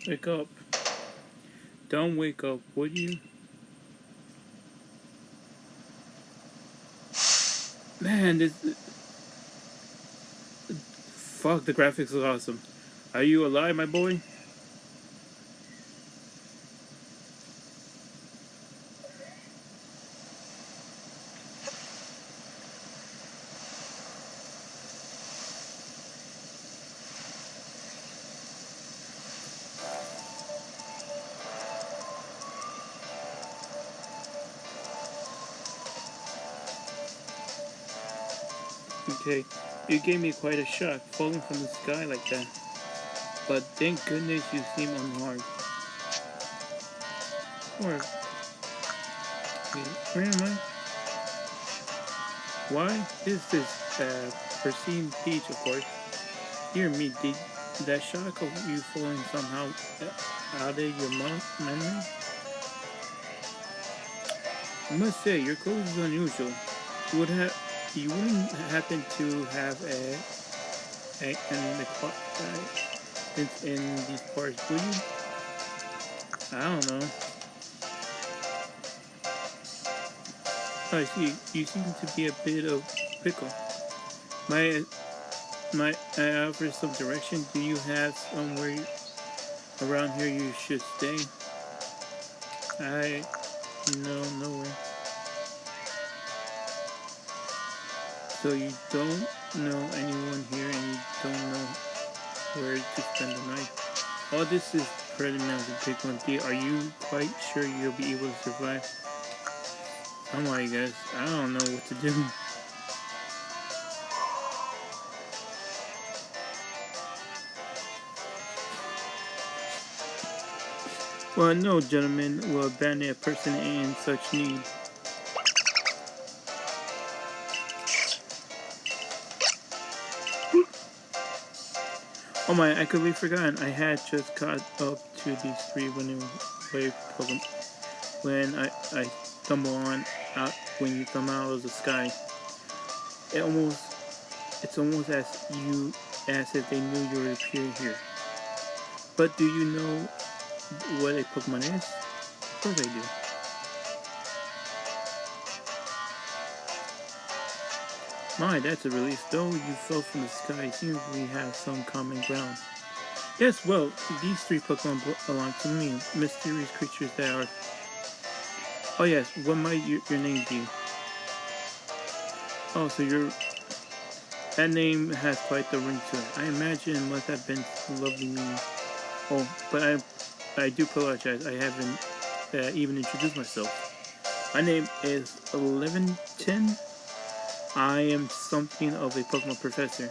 Wake up. Don't wake up, would you? Man, this... Fuck, the graphics look awesome. Are you alive, my boy? Okay, you gave me quite a shock, falling from the sky like that. But thank goodness you seem unharmed. Or, wait, where am I? Why? This is Percine Peach, of course. Dear me, did that shock of you falling somehow out of your memory? I must say, your clothes is unusual. You wouldn't happen to have in these parts, would you? I don't know. I see. You seem to be a bit of pickle. My I offer some direction. Do you have somewhere around here you should stay? I know nowhere. So you don't know anyone here, and you don't know where to spend the night. All this is pretty much a big one. Are you quite sure you'll be able to survive? I'm like, guys, I don't know what to do. Well, no gentleman will abandon a person in such need. Oh my, I completely forgotten. I had just caught up to these three running away Pokemon when I stumble on out when you come out of the sky. It's almost as if they knew you would appear here. But do you know what a Pokemon is? Of course I do. My, that's a relief. Though you fell from the sky, it seems we have some common ground. Yes, well, these three Pokemon belong to me. Mysterious creatures that are... Oh yes, what might your name be? Oh, so that name has quite the ring to it. I imagine it must have been lovely meaning. Oh, but I do apologize. I haven't even introduced myself. My name is 1110. I am something of a Pokemon professor.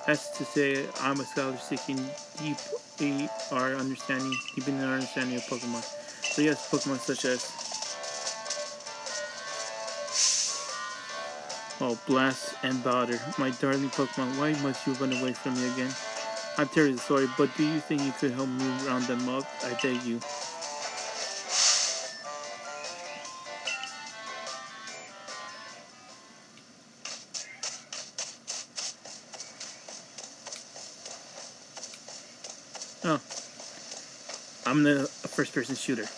That's to say, I'm a scholar seeking deep in our understanding of Pokemon. So yes, Pokemon such as... Oh, blast and bother. My darling Pokemon, why must you run away from me again? I'm terribly sorry, but do you think you could help me round them up? I beg you. Oh, I'm the first-person shooter.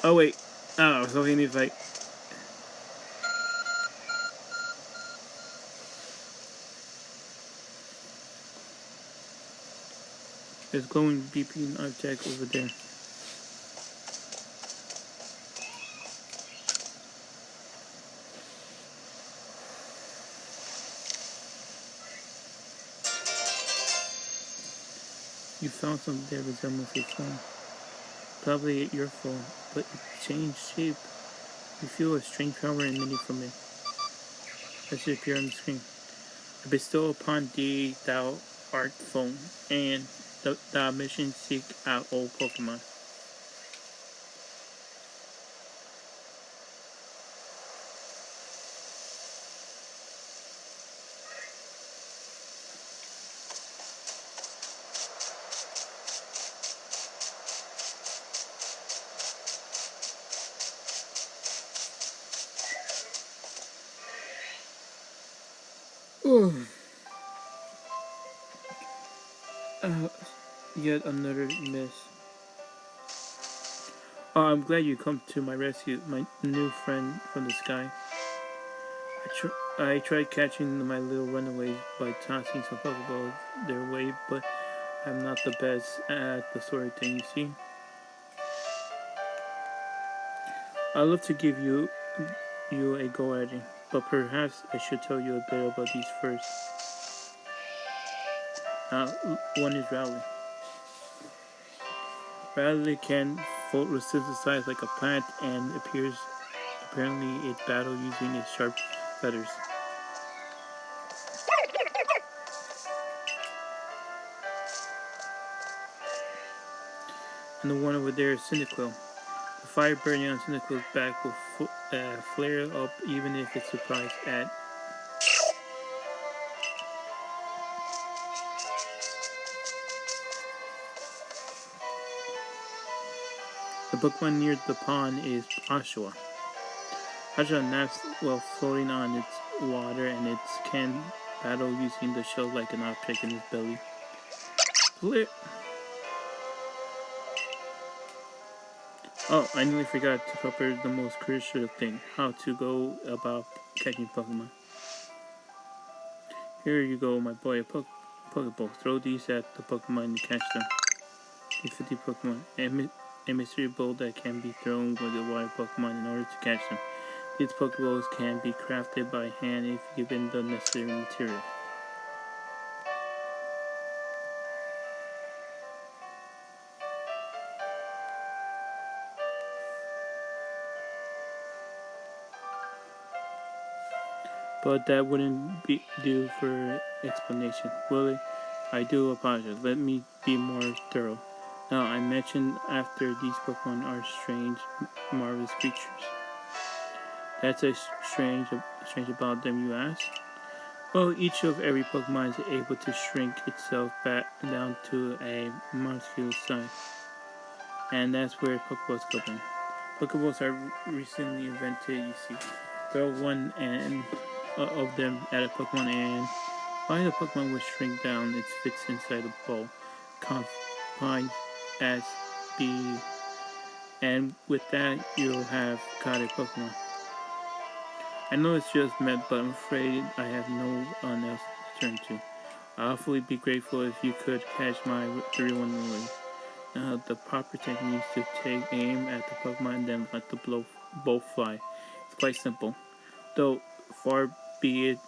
Oh wait. Oh, I was hoping if I... There's glowing beeping object over there. You found something that resembles a phone. Probably your phone, but it changed shape. You feel a strange power emanating from it. That should appear on the screen. I bestow upon thee thou art phone, and thy mission seek out old Pokemon. Yet another miss. Oh, I'm glad you come to my rescue, my new friend from the sky. I tried catching my little runaways by tossing some Pokeballs their way, but I'm not the best at the sort of thing, you see. I'd love to give you a go at it, but perhaps I should tell you a bit about these first. One is Rowley. Rowley can photosynthesize like a plant and apparently it battles using its sharp feathers. And the one over there is Cyndaquil. The fire burning on Cyndaquil's back will flare up even if it's surprised at. The Pokemon near the pond is Oshawott. Oshawott naps while floating on its water and it can battle using the shell like an object in its belly. Oh, I nearly forgot to cover the most crucial thing, how to go about catching Pokemon. Here you go, my boy, a Pokeball. Throw these at the Pokemon and catch them. These 50 Pokemon. A mystery ball that can be thrown with the wild Pokemon in order to catch them. These Pokeballs can be crafted by hand if given the necessary material. But that wouldn't do for explanation, will it? I do apologize. Let me be more thorough. Now, I mentioned after these Pokemon are strange, marvelous creatures. That's a strange about them, you ask? Well, each of every Pokemon is able to shrink itself back down to a minuscule size. And that's where Pokeballs come in. Pokeballs are recently invented, you see. Throw one of them at a Pokemon and while the Pokemon will shrink down, it fits inside the ball, confined as B. And with that, you'll have caught a Pokemon. I know it's just meant, but I'm afraid I have no one else to turn to. I'll awfully be grateful if you could catch my 3-1 runaways. Now, the proper technique is to take aim at the Pokemon and then let the bolt fly. It's quite simple. Though, far be it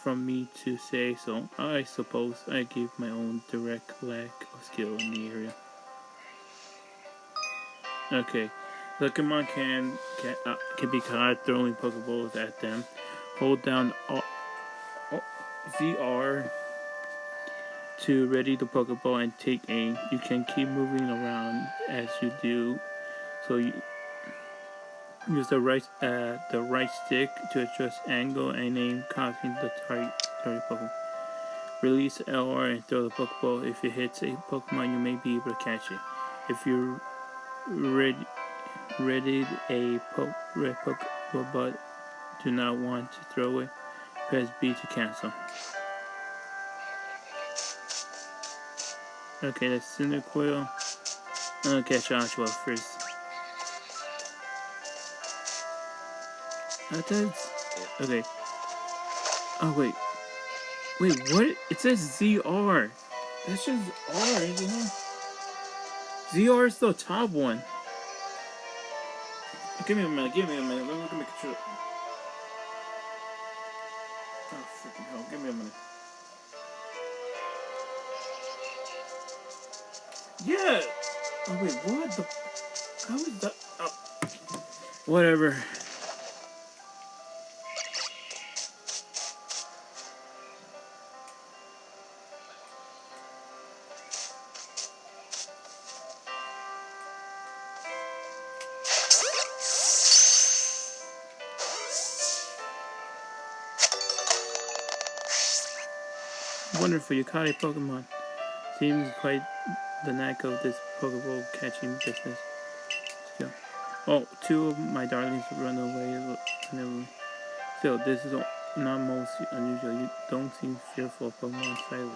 from me to say so, I suppose I give my own direct lack of skill in the area. Okay, Pokemon can be caught throwing Pokeballs at them. Hold down VR to ready the Pokeball and take aim. You can keep moving around as you do, so you use the right stick to adjust angle and aim, causing the target Pokemon. Release LR and throw the Pokeball. If it hits a Pokemon, you may be able to catch it. If you readied a red Pokeball but do not want to throw it, press B to cancel. Okay, that's Cyndaquil. I'm gonna catch Oshawott first. Okay. Oh, wait. Wait, what? It says ZR. That's just R, isn't it? ZR is the top one. Give me a minute. Let me look at my control. Oh, freaking hell. Give me a minute. Yeah! Oh, wait, what the... How is that... Oh. Whatever. Wonderful, you caught a Pokemon. Seems quite the knack of this Pokeball catching business. Oh, 2 of my darlings run away. Still, this is not most unusual. You don't seem fearful of Pokemon Silas.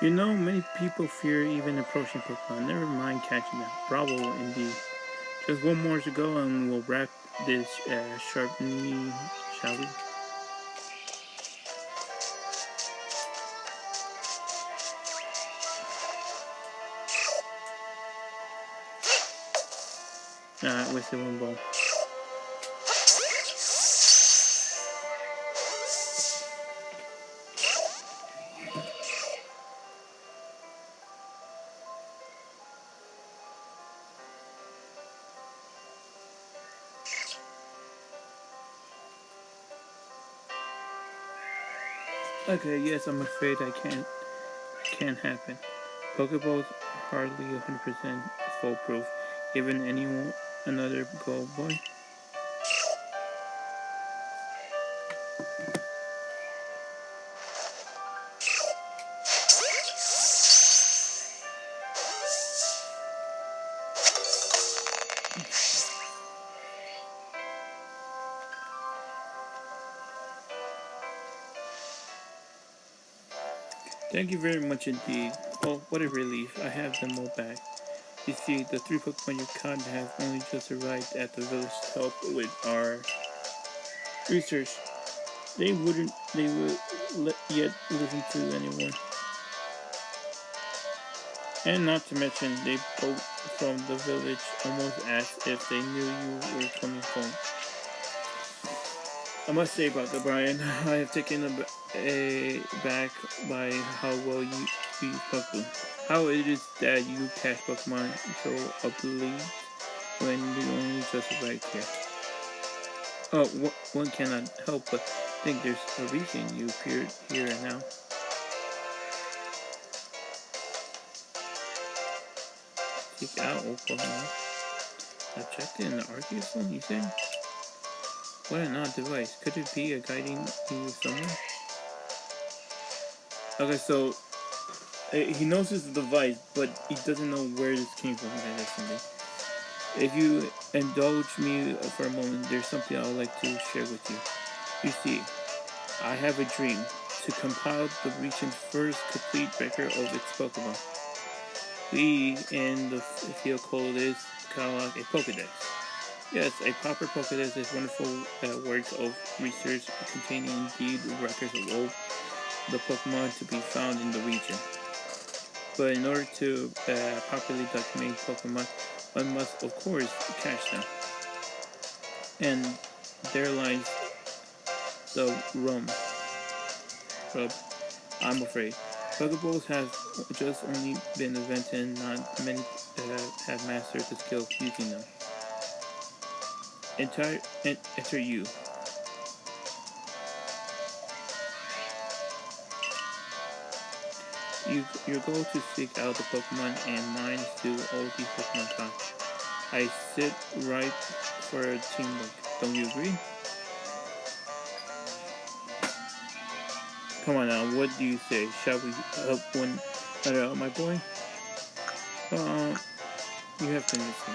You know, many people fear even approaching Pokemon, never mind catching them. Bravo, indeed. Just one more to go and we'll wrap this sharp knee, shall we? Wasted one ball. Okay, yes, I'm afraid I can't happen. Pokeballs hardly 100% foolproof. Given anyone another go, boy. Thank you very much indeed. Oh, what a relief. I have them all back. You see, the 3 Pokemon you caught have only just arrived at the village to help with our research. They would yet listen to anyone. And not to mention, they both from the village almost asked if they knew you were coming home. I must say, Baka Bryan, I have taken aback by how well you use Pokemon. How it is that you catch Pokemon so upbeat when you only just arrived here. Oh, one cannot help but think there's a reason you appeared here now. Seek out old Pokemon. I've checked in the Arceus one, you say? What an odd device. Could it be a guiding you somewhere? Okay, so he knows it's a device, but he doesn't know where this came from. If you indulge me for a moment, there's something I would like to share with you. You see, I have a dream to compile the region's first complete record of its Pokemon. We in the field call this kind of like a Pokedex. Yes, a proper Pokedex is wonderful work of research containing indeed records of all the Pokemon to be found in the region. But in order to properly document Pokemon, one must of course catch them. And there lies the rub, I'm afraid. Pokeballs have just only been invented and not many have mastered the skill of using them. Enter you. Your goal to seek out the Pokemon and mine is to all these Pokemon catch. I sit right for a teamwork. Don't you agree? Come on now, what do you say? Shall we help one another out, my boy? You have to listen.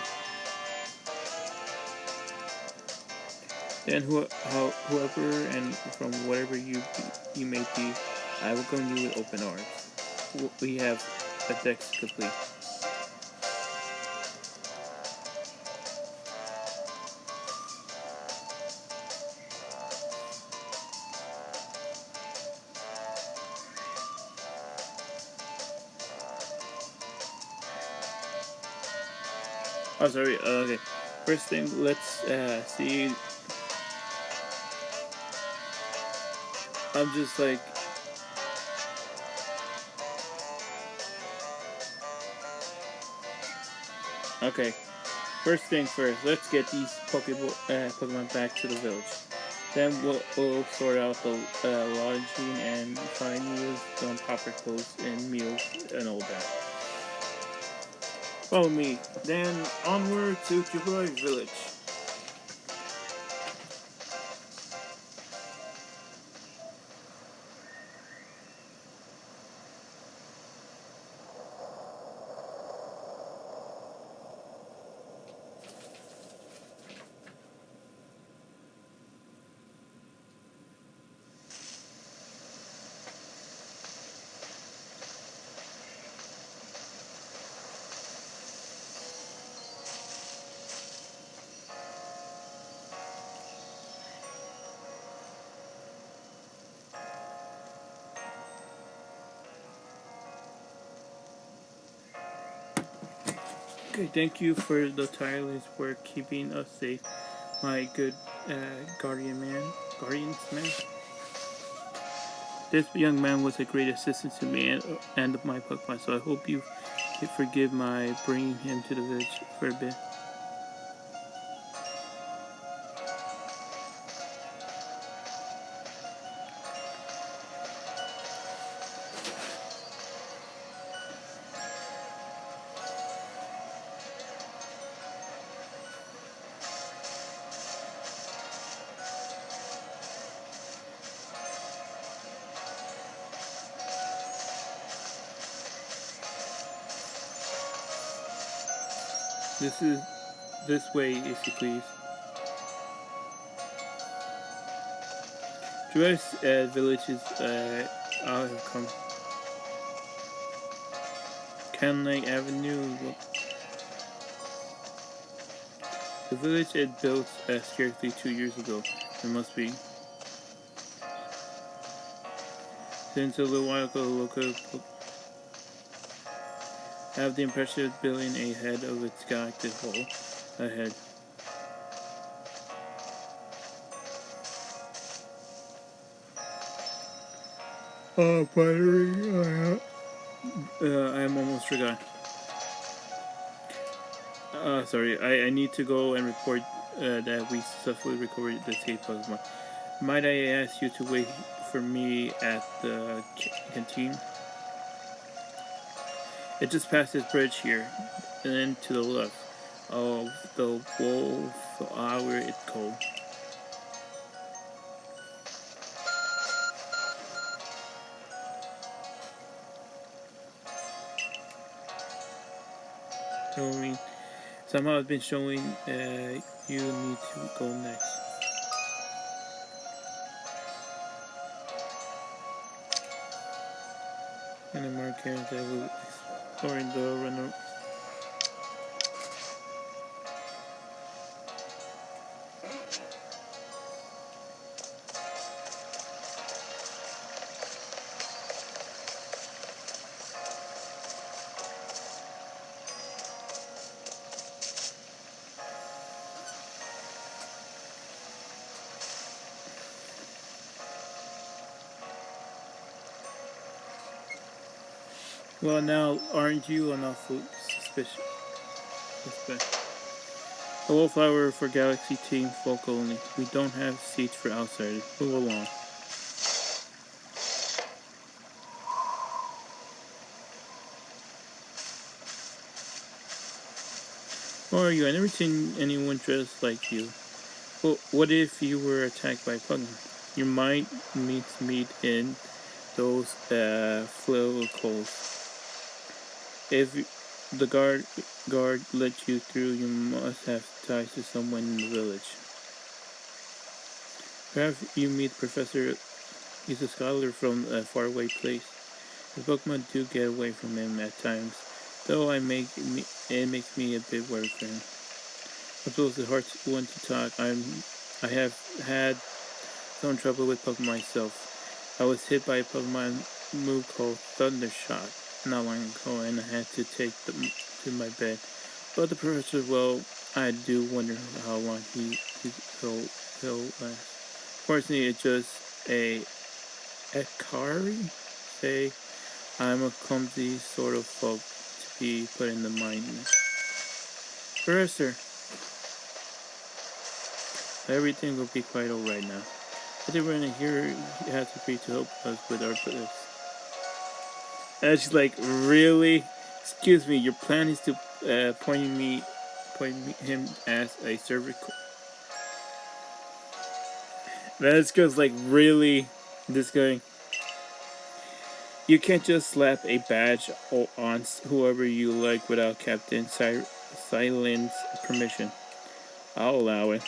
Then whoever and from whatever you may be, I welcome you with open arms. We have a dex complete. Oh, sorry. Okay. First thing, let's see. I'm just like. Okay. First thing first, let's get these Pokemon back to the village. Then we'll sort out the lodging and find you some proper clothes and meals and all that. Follow me. Then onward to Jubilee Village. Okay, thank you for the tireless work keeping us safe, my good guardians man. This young man was a great assistance to me and my Pokemon, so I hope you can forgive my bringing him to the village for a bit. This is this way, if you please. Tourist villages have come. Can Lake Avenue. The village is built scarcely 2 years ago. It must be. Since a little while ago, local have the impression of building a head of its galactic hole ahead. Oh, pottery. I am almost forgot. Sorry, I need to go and report that we successfully recovered the escape Pokemon. Might I ask you to wait for me at the canteen? It just past this bridge here, and then to the left of the wolf hour it's called. So, I mean, somehow it's been showing you need to go next. And the markers that will exploring the runner. Well, now, aren't you an awful suspect? A wallflower for Galaxy Team folk only. We don't have seats for outsiders. Move along. Who are you? I never seen anyone dressed like you. Well, what if you were attacked by Pugman? You might meet in those coals. If the guard let you through, you must have ties to someone in the village. Perhaps you meet Professor. He's a scholar from a faraway place. The Pokemon do get away from him at times, though it makes me a bit worried for him. I suppose the hard one to talk. I have had some trouble with Pokemon myself. I was hit by a Pokemon move called Thundershot not long ago, and I had to take them to my bed. But the professor, well, I do wonder how long he'll last. Fortunately, it's just a Ekari. Say, I'm a clumsy sort of folk to be put in the mind. Professor, everything will be quite alright now. I think we're here has agreed to help us with our business. And she's like, really? Excuse me, your plan is to point him as a server. This goes like, really? This guy. You can't just slap a badge on whoever you like without Captain Silent's permission. I'll allow it.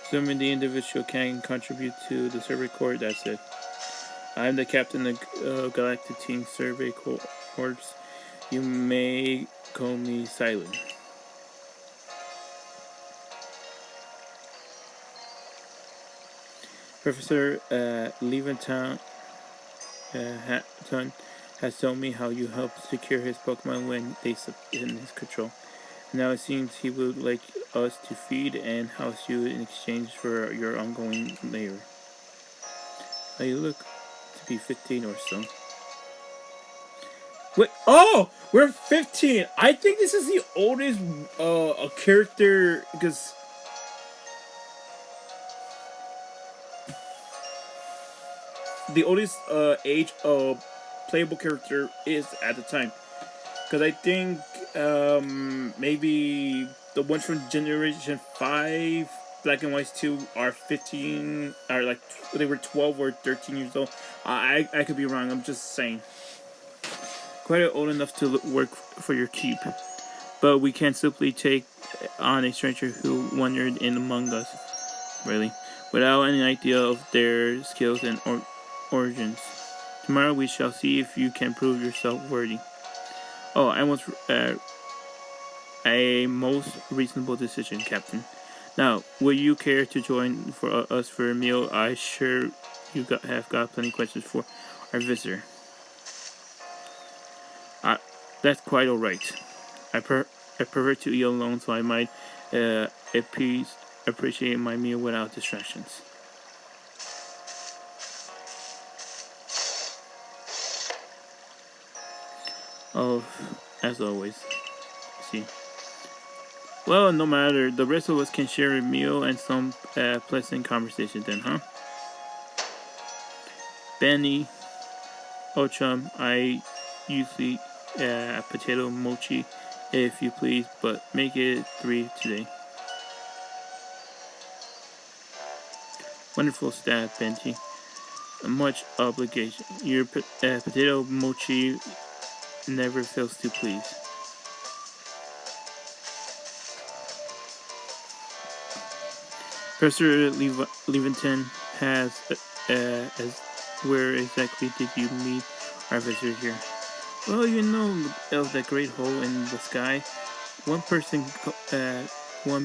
Assuming the individual can contribute to the survey corps, that's it. I'm the captain of Galactic Team Survey Corps. You may call me Silent. Professor Leventown Hatton has told me how you helped secure his Pokemon when they slipped in his control. Now it seems he would like us to feed and house you in exchange for your ongoing labor. You look to be 15 or so. Wait, oh, we're 15. I think this is the oldest a character because the oldest age of playable character is at the time. Because I think maybe the ones from Generation 5, Black and White 2, are 15, are like, they were 12 or 13 years old. I could be wrong, I'm just saying. Quite old enough to work for your keep. But we can't simply take on a stranger who wandered in among us, really, without any idea of their skills and origins. Tomorrow we shall see if you can prove yourself worthy. Oh, I was a most reasonable decision, Captain. Now, would you care to join us for a meal? I sure you have got plenty of questions for our visitor. That's quite all right. I prefer to eat alone, so I might appreciate my meal without distractions. Oh, as always. See. Well, no matter. The rest of us can share a meal and some pleasant conversation then, huh? Benny, Ochum, I usually potato mochi, if you please, but make it 3 today. Wonderful staff, Benji. Much obligation. Your potato mochi never fails to please. Professor Levington has as where exactly did you meet our visitor here? Well, you know of that great hole in the sky. One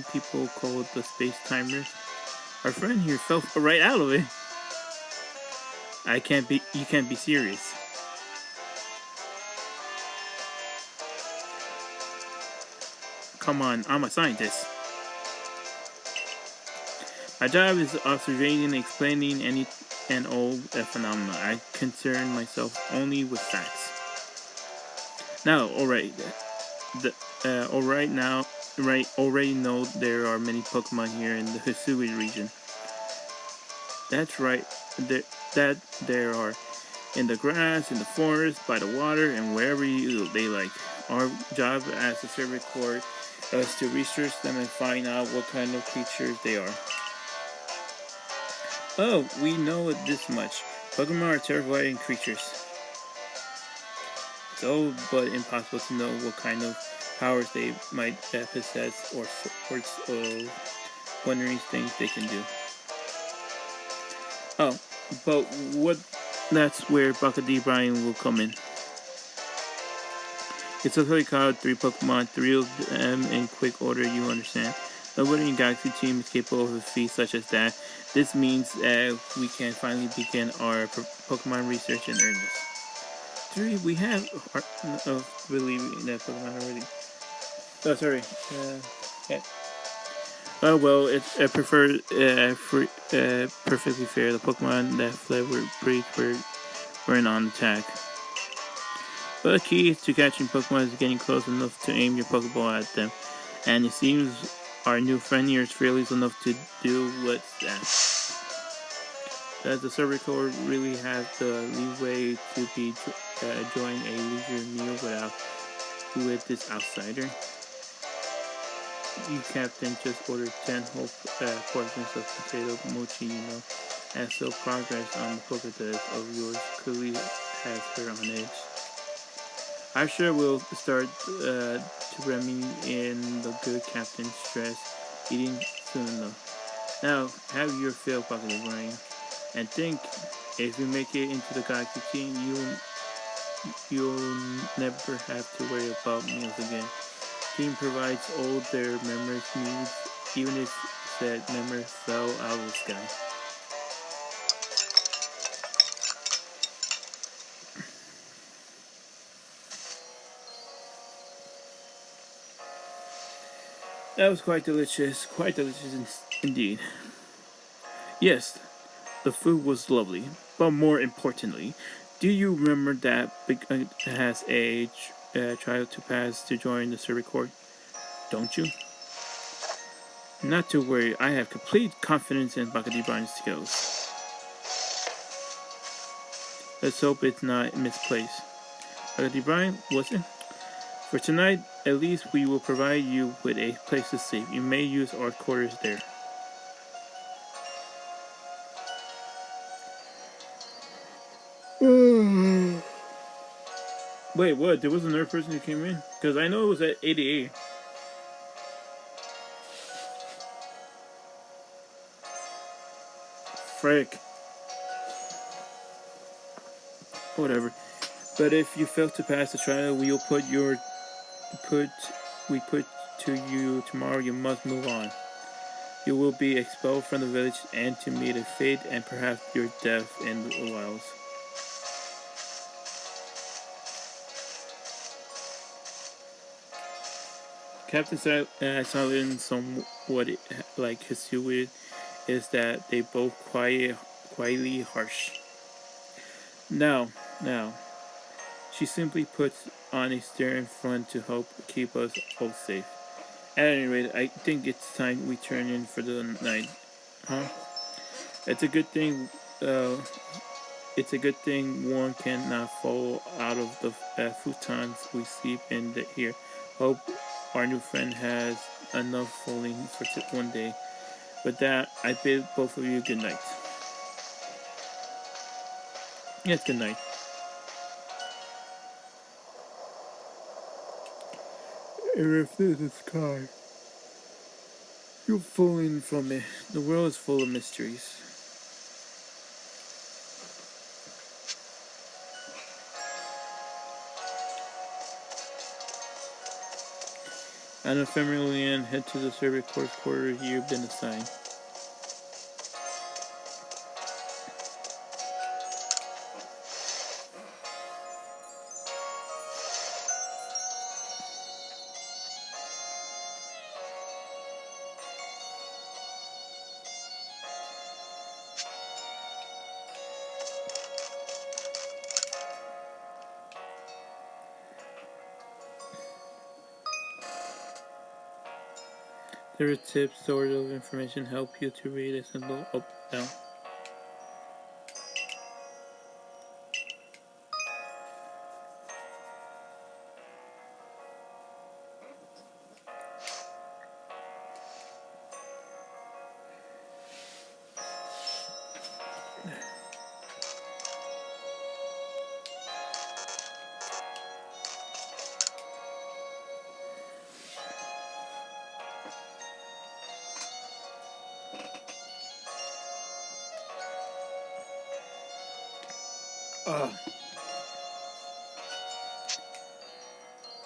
people called the space timers. Our friend here fell right out of it. You can't be serious. Come on, I'm a scientist. My job is observing and explaining any and all phenomena. I concern myself only with facts. Now, alright, already know there are many Pokemon here in the Hisui region. That's right, there are. In the grass, in the forest, by the water, and wherever they like. Our job as a Survey Corps is to research them and find out what kind of creatures they are. Oh, we know this much. Pokemon are terrifying creatures. It's all but impossible to know what kind of powers they might possess or sorts of wondering things they can do. Oh, but that's where Baka D Bryan will come in. It's totally called 3 Pokemon, 3 of them in quick order, you understand. Nobody in Galaxy Team is capable of a feat such as that. This means we can finally begin our Pokemon research in earnest. 3, we have believing that Pokemon already. Oh, sorry. Yeah. Oh well, it's perfectly fair. The Pokemon that fled weren't on attack. But the key is to catching Pokemon is getting close enough to aim your Pokeball at them, and it seems our new friend here is fearless enough to do what's asked. Does the Survey Corps really have the leeway to be enjoying a leisure meal with this outsider? You, Captain, just ordered 10 whole portions of potato mochi, you know, and so progress on the Pokédex of yours clearly has her on edge. I sure will start to remain in the good Captain's stress eating soon enough. Now, have your fill, Baka D Bryan, and think, if you make it into the Galaxy Team, you'll never have to worry about meals again. Team provides all their members' needs, even if said member fell out of the sky. That was quite delicious indeed. Yes, the food was lovely, but more importantly, do you remember that has a trial to pass to join the survey court? Don't you? Not to worry, I have complete confidence in Baka D Bryan's skills. Let's hope it's not misplaced. Baka D Bryan, listen. For tonight, at least we will provide you with a place to sleep. You may use our quarters there. Wait, what? There was another person who came in? Because I know it was at 88. Frick. Whatever. But if you fail to pass the trial, we will put we put to you tomorrow. You must move on. You will be expelled from the village and to meet a fate and perhaps your death in the wilds. Captain Silence, somewhat like Hisuic, is that they both quietly harsh. Now, she simply puts on a stern front to help keep us both safe. At any rate, I think it's time we turn in for the night. Huh? It's a good thing. It's a good thing one cannot fall out of the futons we sleep in here. Hope our new friend has enough falling for one day. With that, I bid both of you good night. Yes, good night. And if this is sky, you're falling from it. The world is full of mysteries. On ephemeral land, head to the survey course quarters you've been assigned. There are tips, sort of information help you to read a symbol up, down.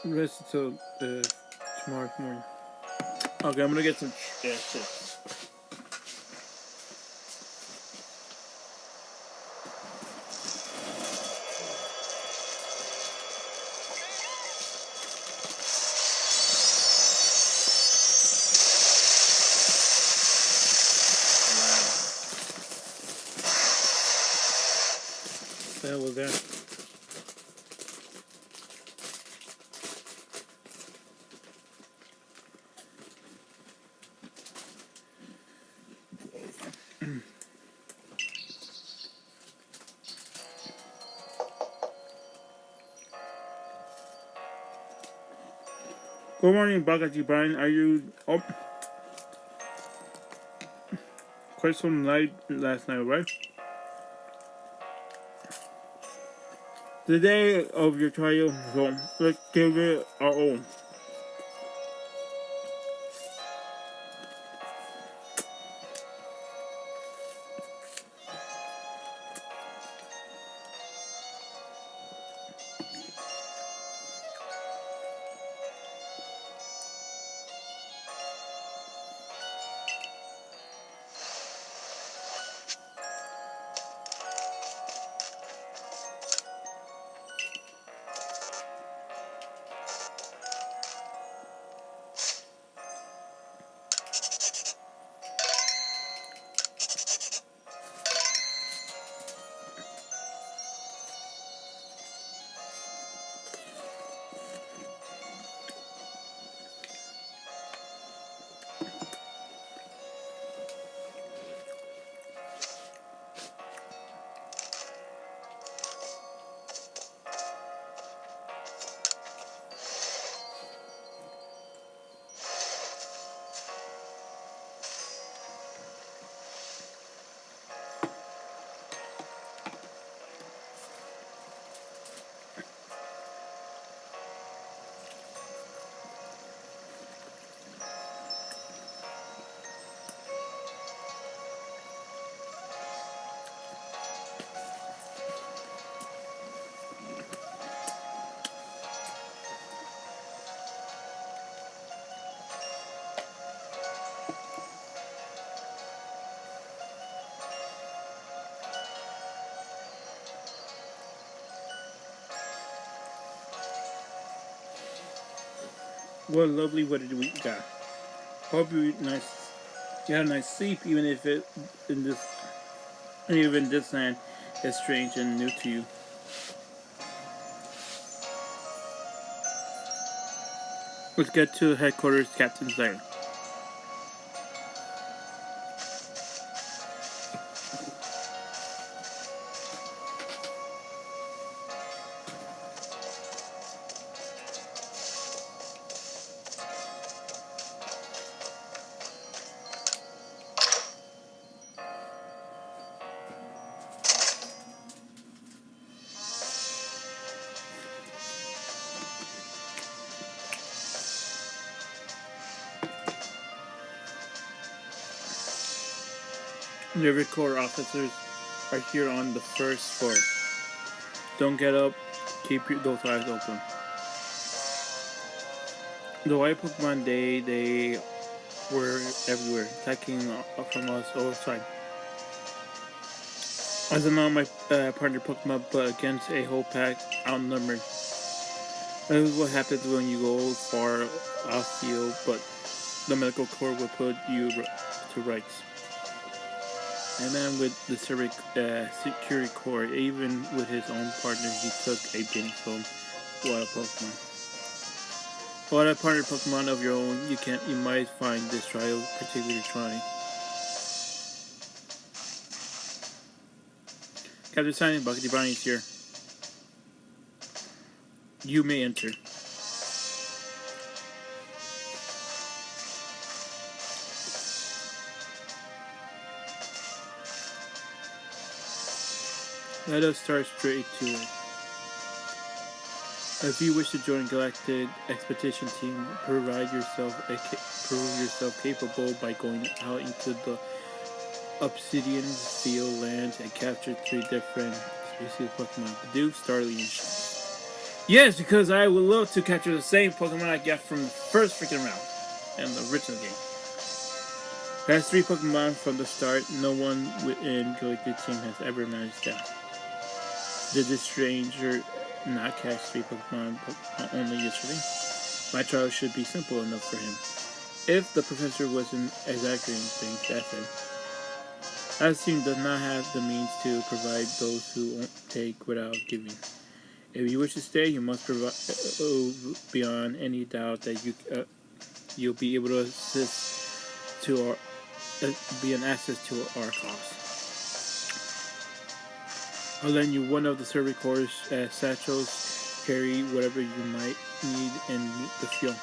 Rest until tomorrow morning. Okay, I'm gonna get some chips. What the hell was that? Good morning, Baka D Bryan. Are you up? Quite some night last night, right? The day of your trial, so let's give it our own. What lovely weather we got. Hope you had a nice sleep, in this, even this land is strange and new to you. Let's get to headquarters, Captain's Lair. The Corps officers are here on the first floor. Don't get up. Keep those eyes open. The white Pokemon, they were everywhere, attacking from us all the time. As I'm not my partner Pokemon, but against a whole pack outnumbered. That is what happens when you go far off field, but the medical corps will put you to rights. And then with the security corps, even with his own partner, he took a beating from wild Pokemon. While a partner Pokemon of your own, you might find this trial particularly trying. Captain Signing, Baka D Bryan is here. You may enter. Let us start straight to it. If you wish to join Galactic Expedition Team, prove yourself capable by going out into the Obsidian Field lands and capture 3 different species of Pokemon: Bidoof, Starly, and Shells. Yes, because I would love to capture the same Pokemon I got from the first freaking round in the original game. Past 3 Pokemon from the start, no one within Galactic Team has ever managed that. Did this stranger not catch 3 Pokemon only yesterday? My trial should be simple enough for him. If the professor wasn't exaggerating things, that's it. Our team does not have the means to provide those who won't take without giving. If you wish to stay, you must provide beyond any doubt that you'll be able to be an asset to our cause. I'll lend you one of the Survey Corps' satchels. Carry whatever you might need in the field.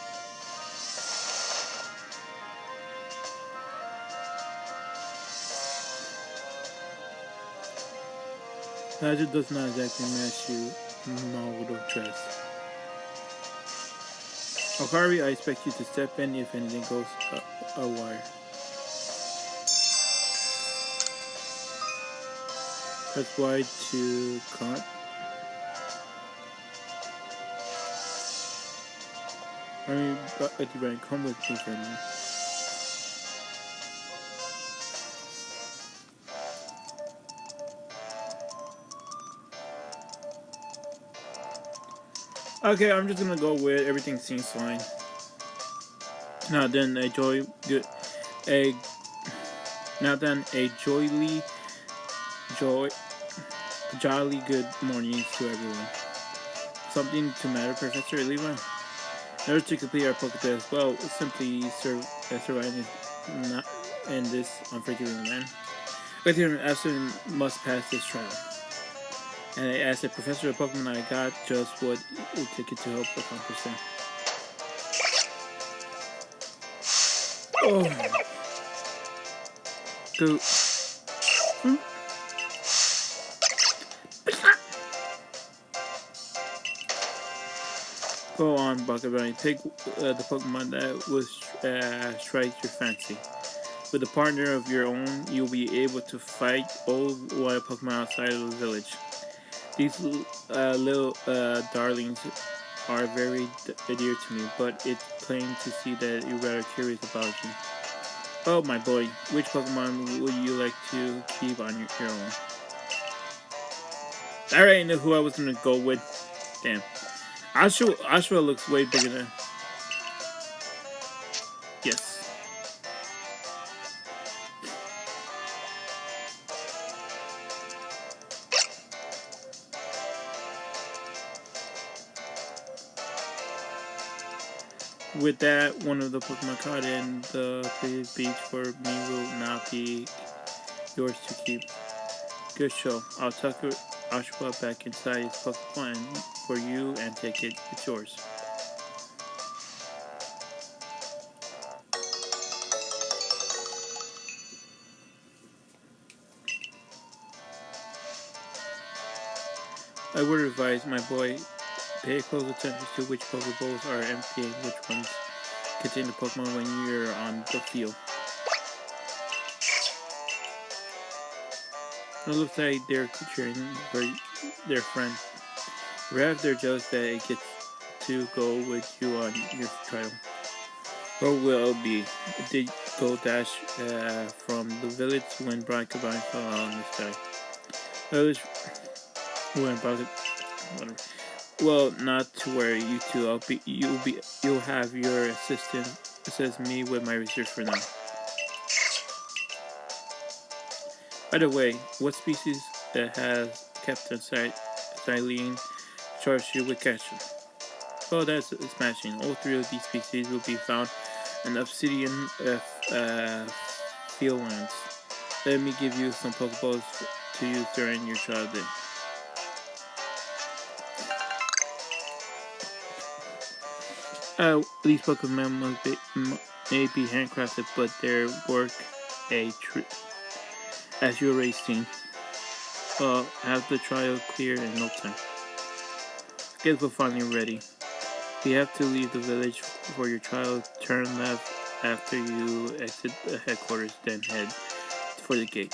Magic does not exactly match you, model dress. Okari, I expect you to step in if anything goes awry. Press Y to cut. I mean, Baka D Bryan, come with me for a minute. Okay, I'm just gonna go with everything seems fine. Now then, a jolly jolly good morning to everyone. Something to matter, Professor Levi? In order to complete our Pokédex, well, simply surviving not in this unforgiving land. With him, absolutely must pass this trial. And I asked the Professor of Pokemon I got just what it took it to help accomplish that. Oh. Go. Go on, Baka Bryan. Pick the Pokemon that will strike your fancy. With a partner of your own, you'll be able to fight old wild Pokemon outside of the village. These little darlings are very dear to me, but it's plain to see that you're rather curious about them. Oh, my boy, which Pokemon would you like to keep on your own? I already know who I was gonna go with. Damn. Oshawott looks way bigger than... With that, one of the Pokemon caught in the previous beach for me will not be yours to keep. Good show. I'll tuck Oshawott back inside his Pokemon for you and take it. It's yours. I would advise my boy pay close attention to which Pokeballs are empty and which ones contain the Pokemon when you're on the field. It looks like they're cheering for their friend. Perhaps they're jealous that it gets to go with you on your title. Or will it be? Did go dash from the village when Baka D Bryan fell out in the sky? Village when Baka, whatever. Well, not to worry, you two. You'll have your assistant assist me with my research for now. By the way, what species has Captain Silene charged you with catching? Oh, that's smashing. All three of these species will be found in obsidian fieldlands. Let me give you some Pokeballs to use during your trial day. These Pokemon may be handcrafted, but their work a treat. As you already seen, have the trial clear in no time. Get the finally ready. You have to leave the village for your trial. Turn left after you exit the headquarters, then head for the gate.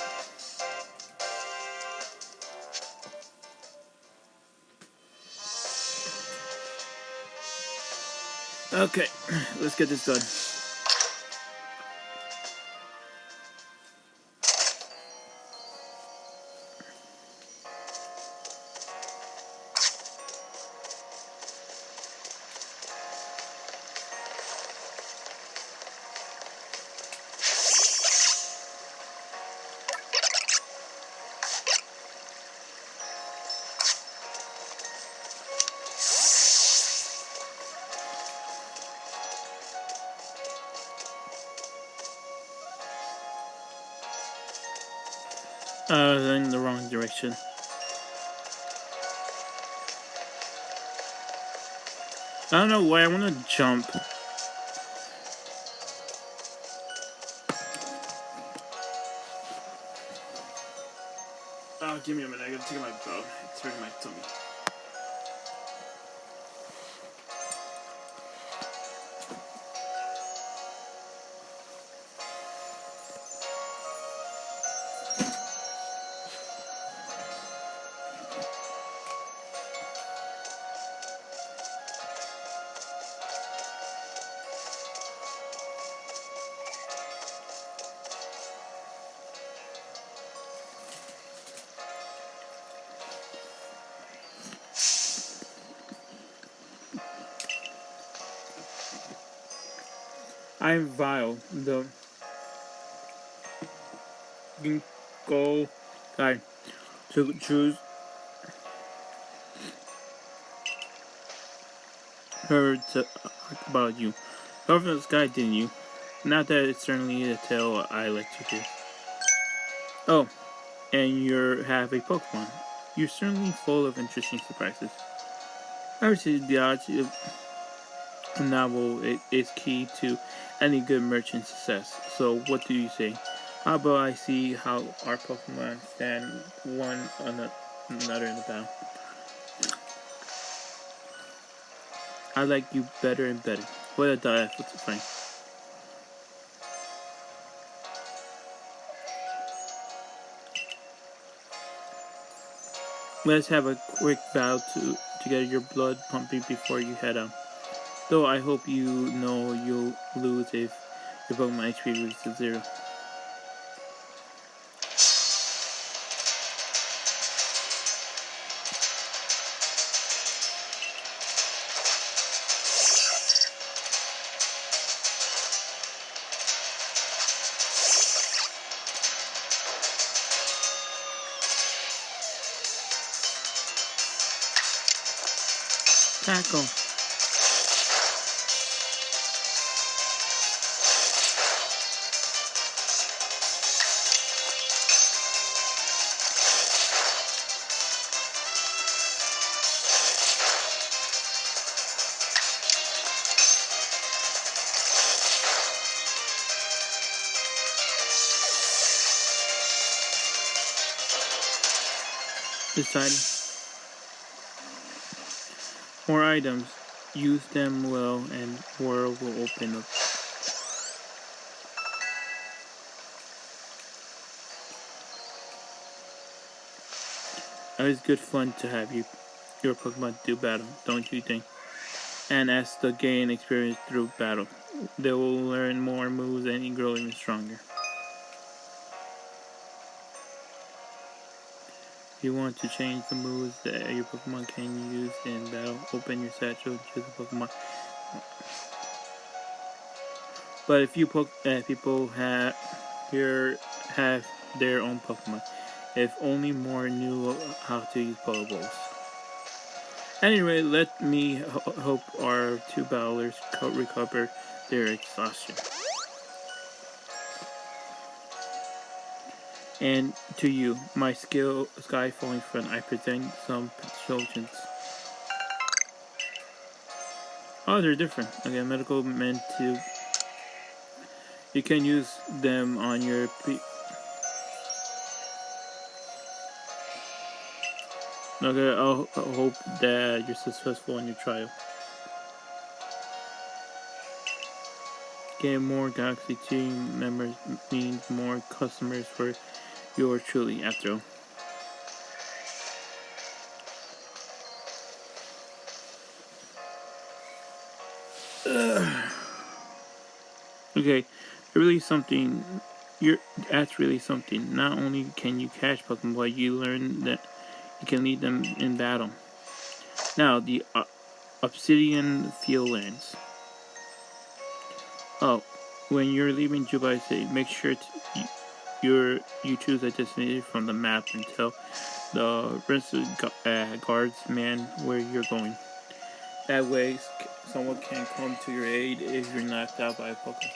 Okay, let's get this done. In the wrong direction. I don't know why I want to jump. Oh, give me a minute. I gotta take my bow. It's hurting my tummy. I'm Vile, the Ginkgo guy. To choose heard about you. However, from the sky, didn't you? Not that it's certainly a tale I like to hear. Oh, and you have a Pokemon. You're certainly full of interesting surprises. I would say the odds of a novel is key to any good merchant success. So, what do you say? How about I see how our Pokemon stand one another in the battle? I like you better and better. What a delightful to find. Let's have a quick battle to get your blood pumping before you head out. Though I hope you know you'll lose if your Pokemon HP reaches 0. Tackle. Decide more items. Use them well and world will open up. It's good fun to have your Pokemon do battle, don't you think? And as they gain experience through battle, they will learn more moves and grow even stronger. If you want to change the moves that your Pokemon can use in battle, open your satchel and choose a Pokemon. But if people have their own Pokemon, if only more knew how to use Pokeballs. Anyway, let me hope our two battlers recover their exhaustion. And to you, my skill sky falling friend, I present some solutions. Oh, they're different. Okay, medical meant to. You can use them on your. Okay, I'll hope that you're successful in your trial. Getting more Galaxy team members means more customers for yours truly, after all. Okay, really something. That's really something. Not only can you catch Pokemon, but you learn that you can lead them in battle. Now, the Obsidian Field Lands. Oh, when you're leaving Dubai City, make sure you choose a destination from the map and tell the resident guardsman where you're going. That way, someone can come to your aid if you're knocked out by a Pokemon.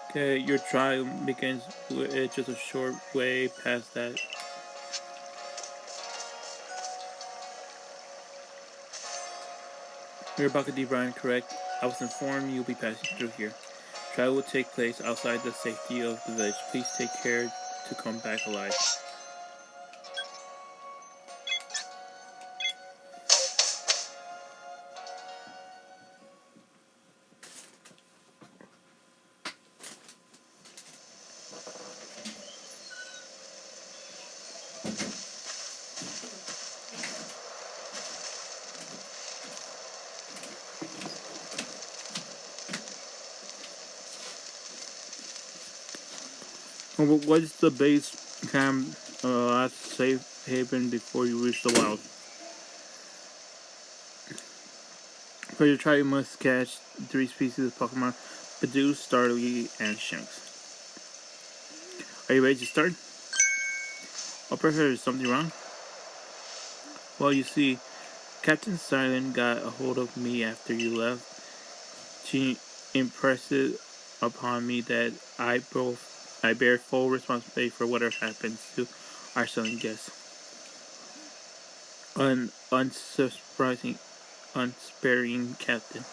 Okay, your trial begins with just a short way past that. You're Baka D Bryan, correct? I was informed you'll be passing through here. Trial will take place outside the safety of the village. Please take care to come back alive. What's the base camp at safe haven before you reach the wild? For your trial, you must catch 3 species of Pokemon: Bidoof, Starly, and Shinx. Are you ready to start? Operator, is something wrong? Well, you see, Captain Silent got a hold of me after you left. She impressed it upon me that I bear full responsibility for whatever happens to our selling guests. An unsparing captain.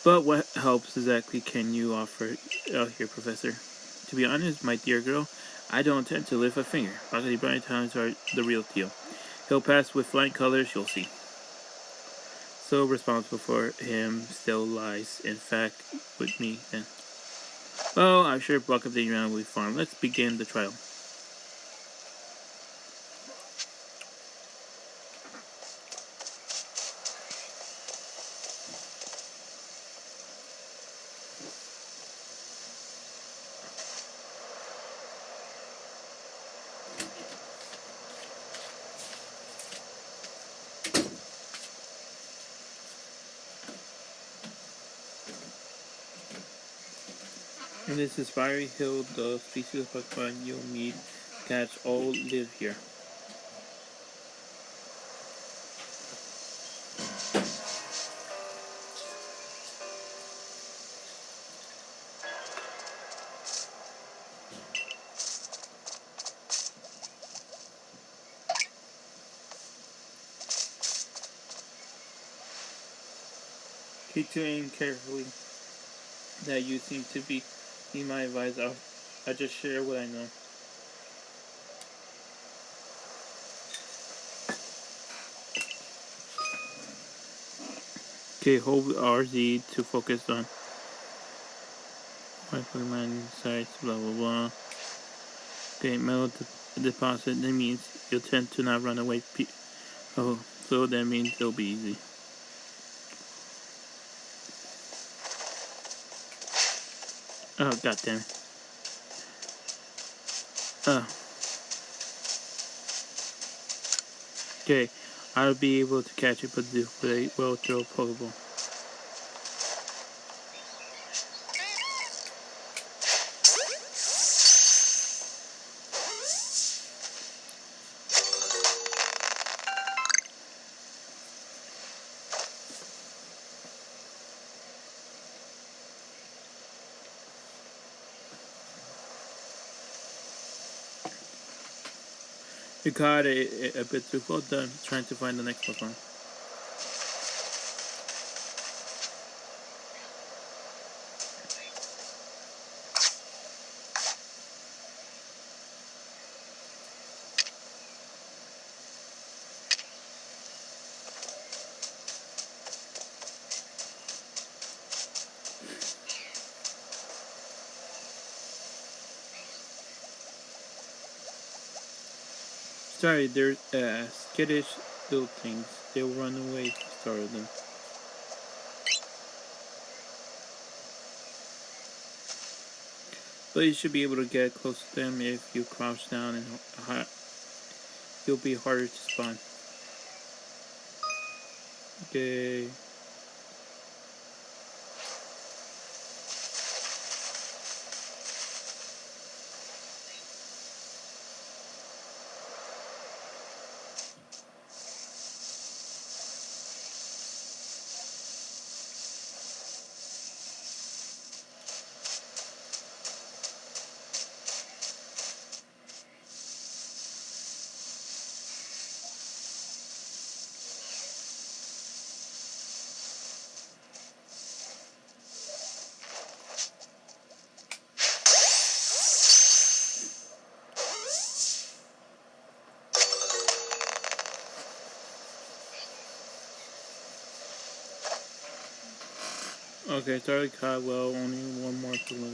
But what helps exactly can you offer here, Professor? To be honest, my dear girl, I don't intend to lift a finger. Baka D Bryan talents are the real deal. He'll pass with flying colors, you'll see. So responsible for him still lies, in fact, with me then. Well, I'm sure Baka D Bryan will be fine. Let's begin the trial. In this inspiring hill, the species of Pokemon you'll meet catch all live here. Keep to aim carefully that you seem to be need my advice, I'll just share what I know. Okay, hold RZ to focus on my Pokemon sites, blah blah blah. Okay, metal deposit, that means you'll tend to not run away. Oh, so that means it'll be easy. Oh, goddamn. Okay, I'll be able to catch it, but with a well throw Pokeball. You caught it a bit too close, done trying to find the next Pokemon. Sorry, they're skittish little things. They'll run away if you startle them. But you should be able to get close to them if you crouch down and you'll be harder to spawn. Okay. Okay, started caught. Well, only one more to go.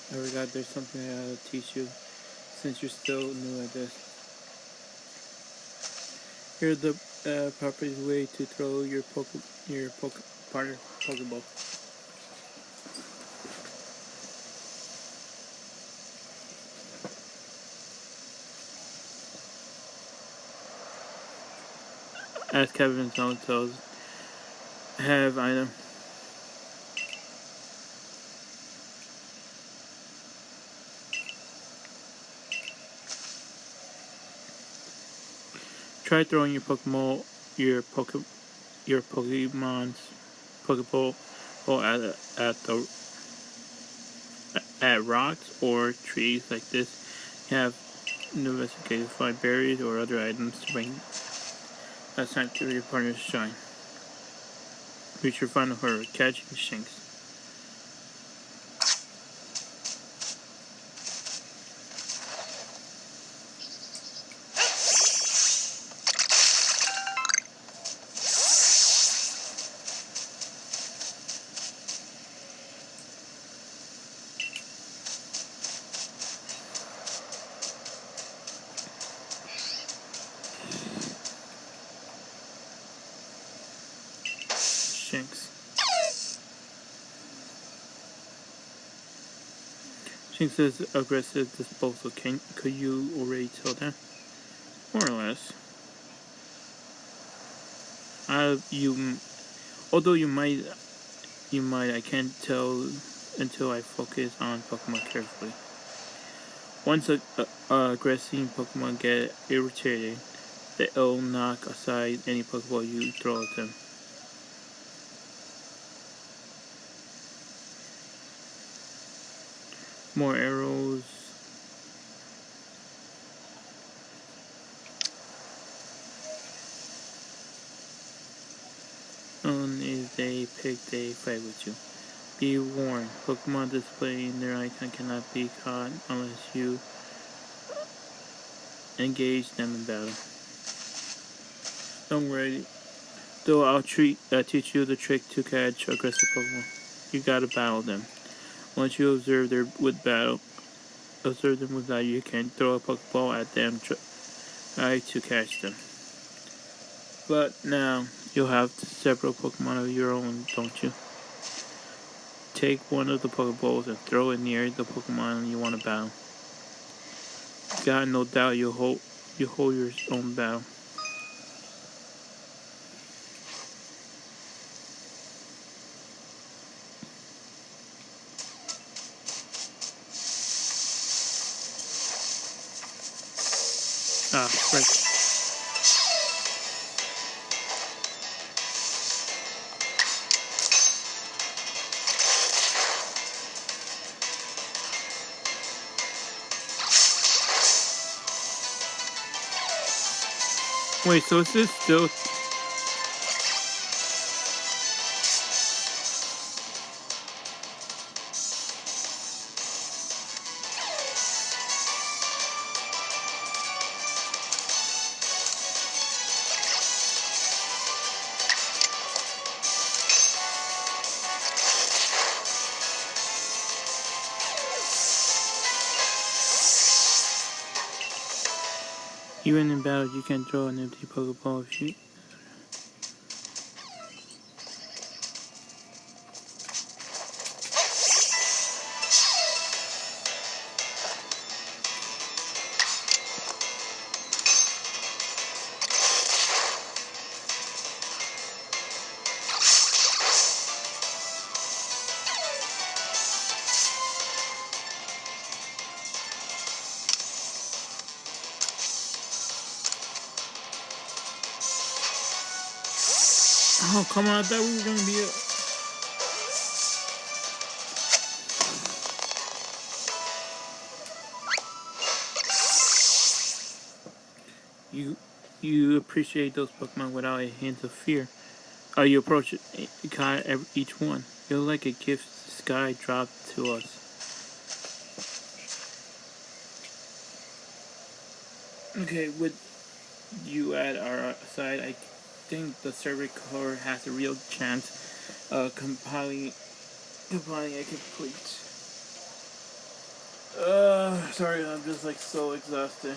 I forgot there's something I gotta teach you since you're still new at this. Here's the proper way to throw your Pokeball. As Kevin tells, have item. Try throwing your Pokemon's Pokeball at rocks or trees like this. You have no investigated find berries or other items to bring that time to your partner's shine. Reach your final hurdle, catching Shinx. Shinx's aggressive disposal. Could you already tell that? More or less. Although you might, I can't tell until I focus on Pokemon carefully. Once aggressive Pokemon get irritated, They'll knock aside any Pokeball you throw at them. More arrows. Only if they pick, they fight with you. Be warned, Pokemon displaying their icon cannot be caught unless you engage them in battle. Don't worry, though I'll teach you the trick to catch aggressive Pokemon. You gotta battle them. Once you observe them with battle, you can throw a Pokeball at them, try to catch them. But now, you'll have several Pokemon of your own, don't you? Take one of the Pokeballs and throw it near the Pokemon you want to battle. Got no doubt you hold your own battle. Ah, right. Wait, so is this still... Even in battle, you can throw an empty Pokeball if you... Oh, come on, I thought we were going to be... You appreciate those Pokemon without a hint of fear. You approach each one. You're like a gift the sky dropped to us. Okay, with you at our side, I think the Survey Corps has a real chance of compiling a complete. Sorry, I'm just like so exhausted.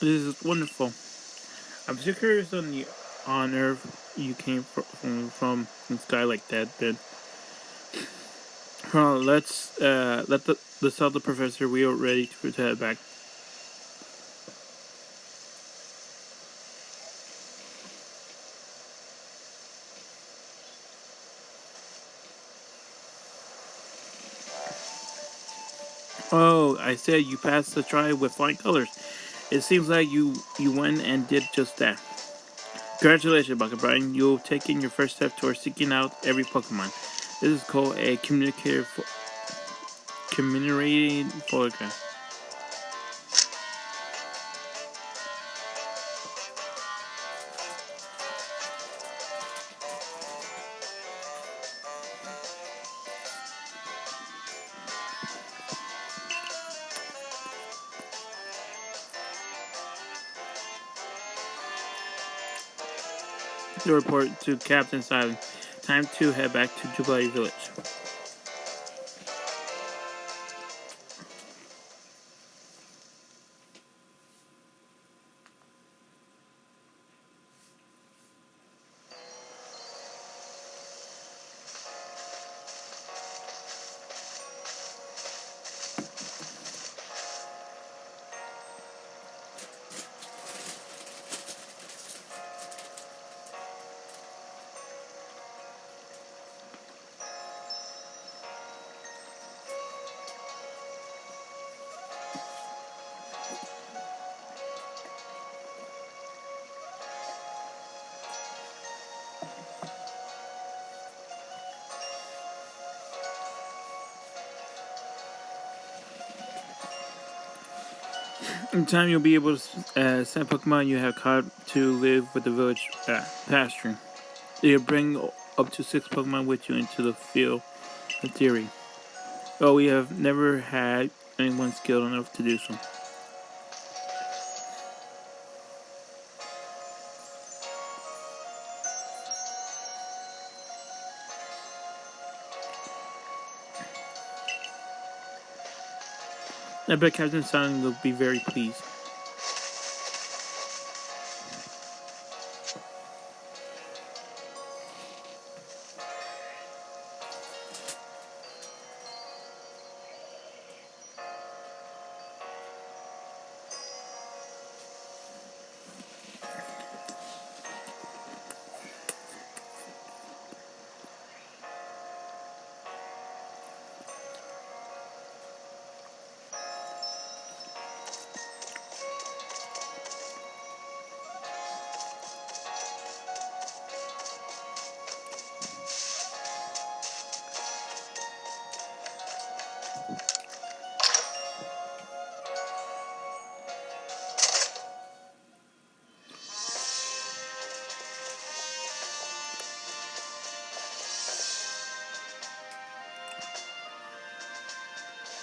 This is wonderful. I'm so curious on Earth you came from sky like that. Then, let's tell the professor we are ready to head back. Oh, I said you passed the trial with flying colors. It seems like you went and did just that. Congratulations, Baka Bryan. You've taken your first step towards seeking out every Pokemon. This is called a communicating photograph. The report to Captain Silent. Time to head back to Jubilee Village. In time, you'll be able to send Pokemon you have caught to live with the village pasture. You'll bring up to 6 Pokemon with you into the field of theory. But we have never had anyone skilled enough to do so. I bet Captain Silent will be very pleased.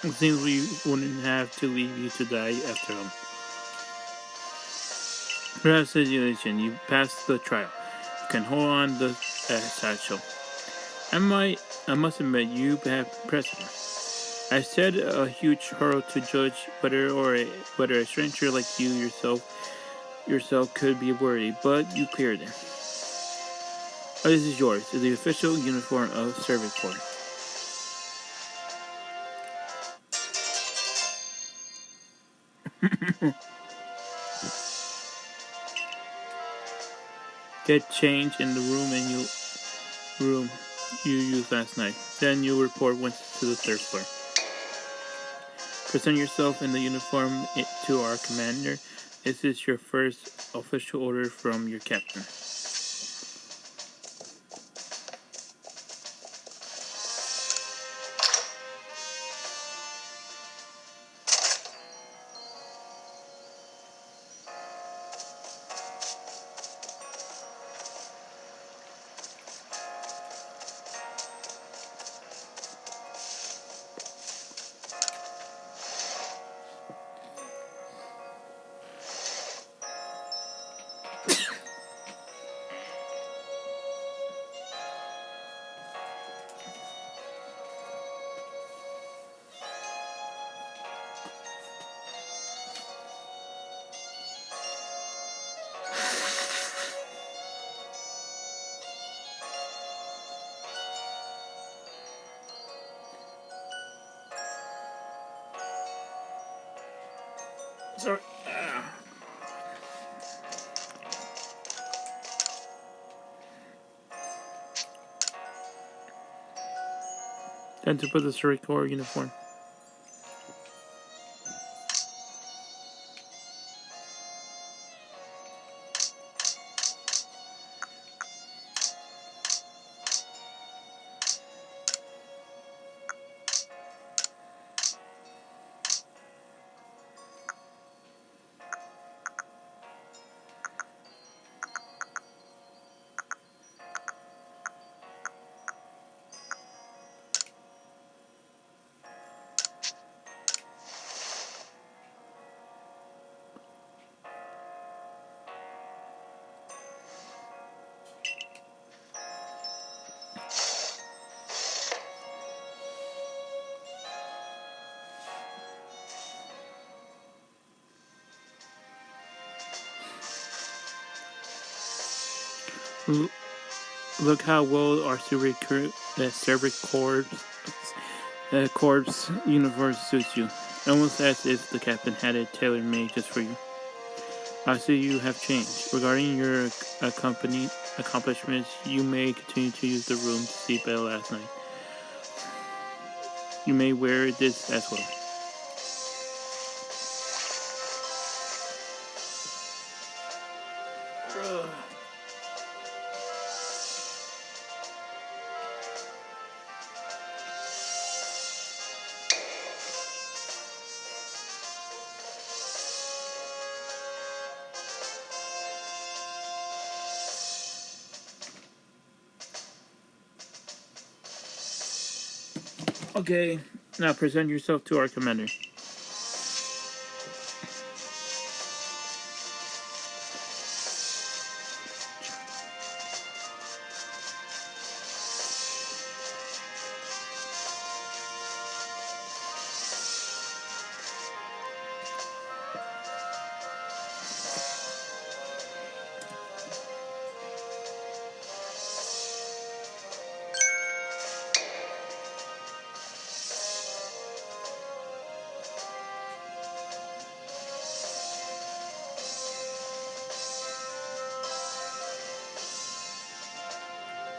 It seems we wouldn't have to leave you to die after all. Perhaps situation, you passed the trial. You can hold on the satchel. I must admit, you have impressed me. I said a huge hurdle to judge whether a stranger like you yourself could be worthy, but you cleared it. This is yours, the official uniform of Service Corps. Get changed in the room you used last night. Then you'll report once to the 3rd floor. Present yourself in the uniform to our commander. This is your first official order from your captain. Sorry. Time to put the Service Corps uniform. L- Look how well our server corpse universe suits you. Almost as if the captain had it tailor-made just for you. I see you have changed. Regarding your accomplishments, you may continue to use the room to sleep at last night. You may wear this as well. Okay, now present yourself to our commander.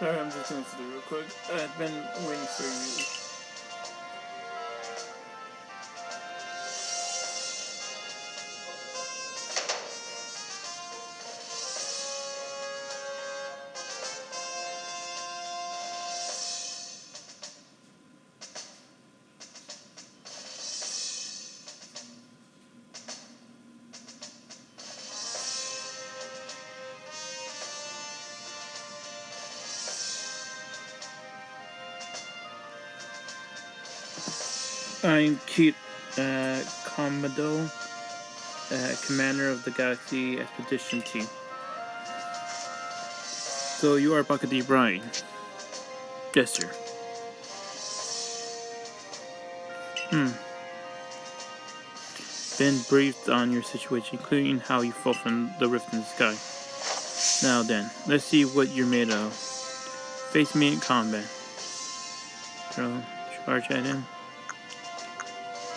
Alright, I'm just going to do it real quick. I've been waiting for you. I'm Keith Commodore, commander of the Galaxy Expedition Team. So you are Baka D Bryan. Yes, sir. Been briefed on your situation, including how you fell from the rift in the sky. Now then, let's see what you're made of. Face me in combat. Throw, charge at him.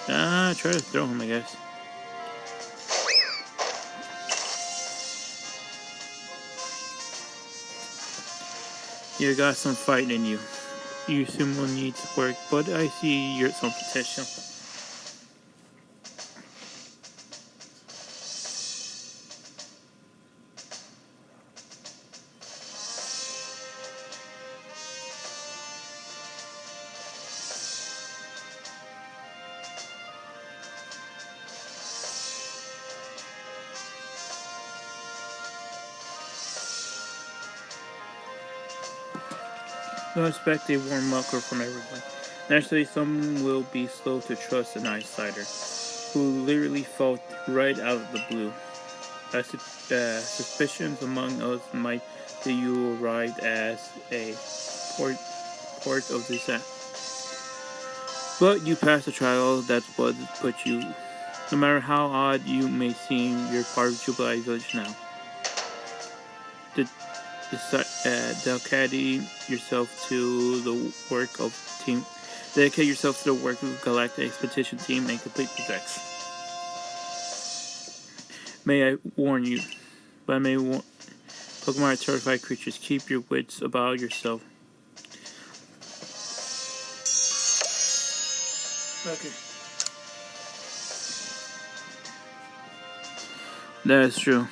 Try to throw him, I guess. You got some fight in you. You soon will need to work, but I see you're some potential. Don't expect a warm welcome from everyone. Naturally, some will be slow to trust an outsider, who literally fell right out of the blue. Suspicions among us might be you arrived as a port of descent. But you passed the trial, that's what put you. No matter how odd you may seem, you're part of Jubilee Village now. Dedicate yourself to the work of Galactic Expedition Team and complete the decks. May I warn you, Pokemon are terrified creatures. Keep your wits about yourself. Okay. That is true.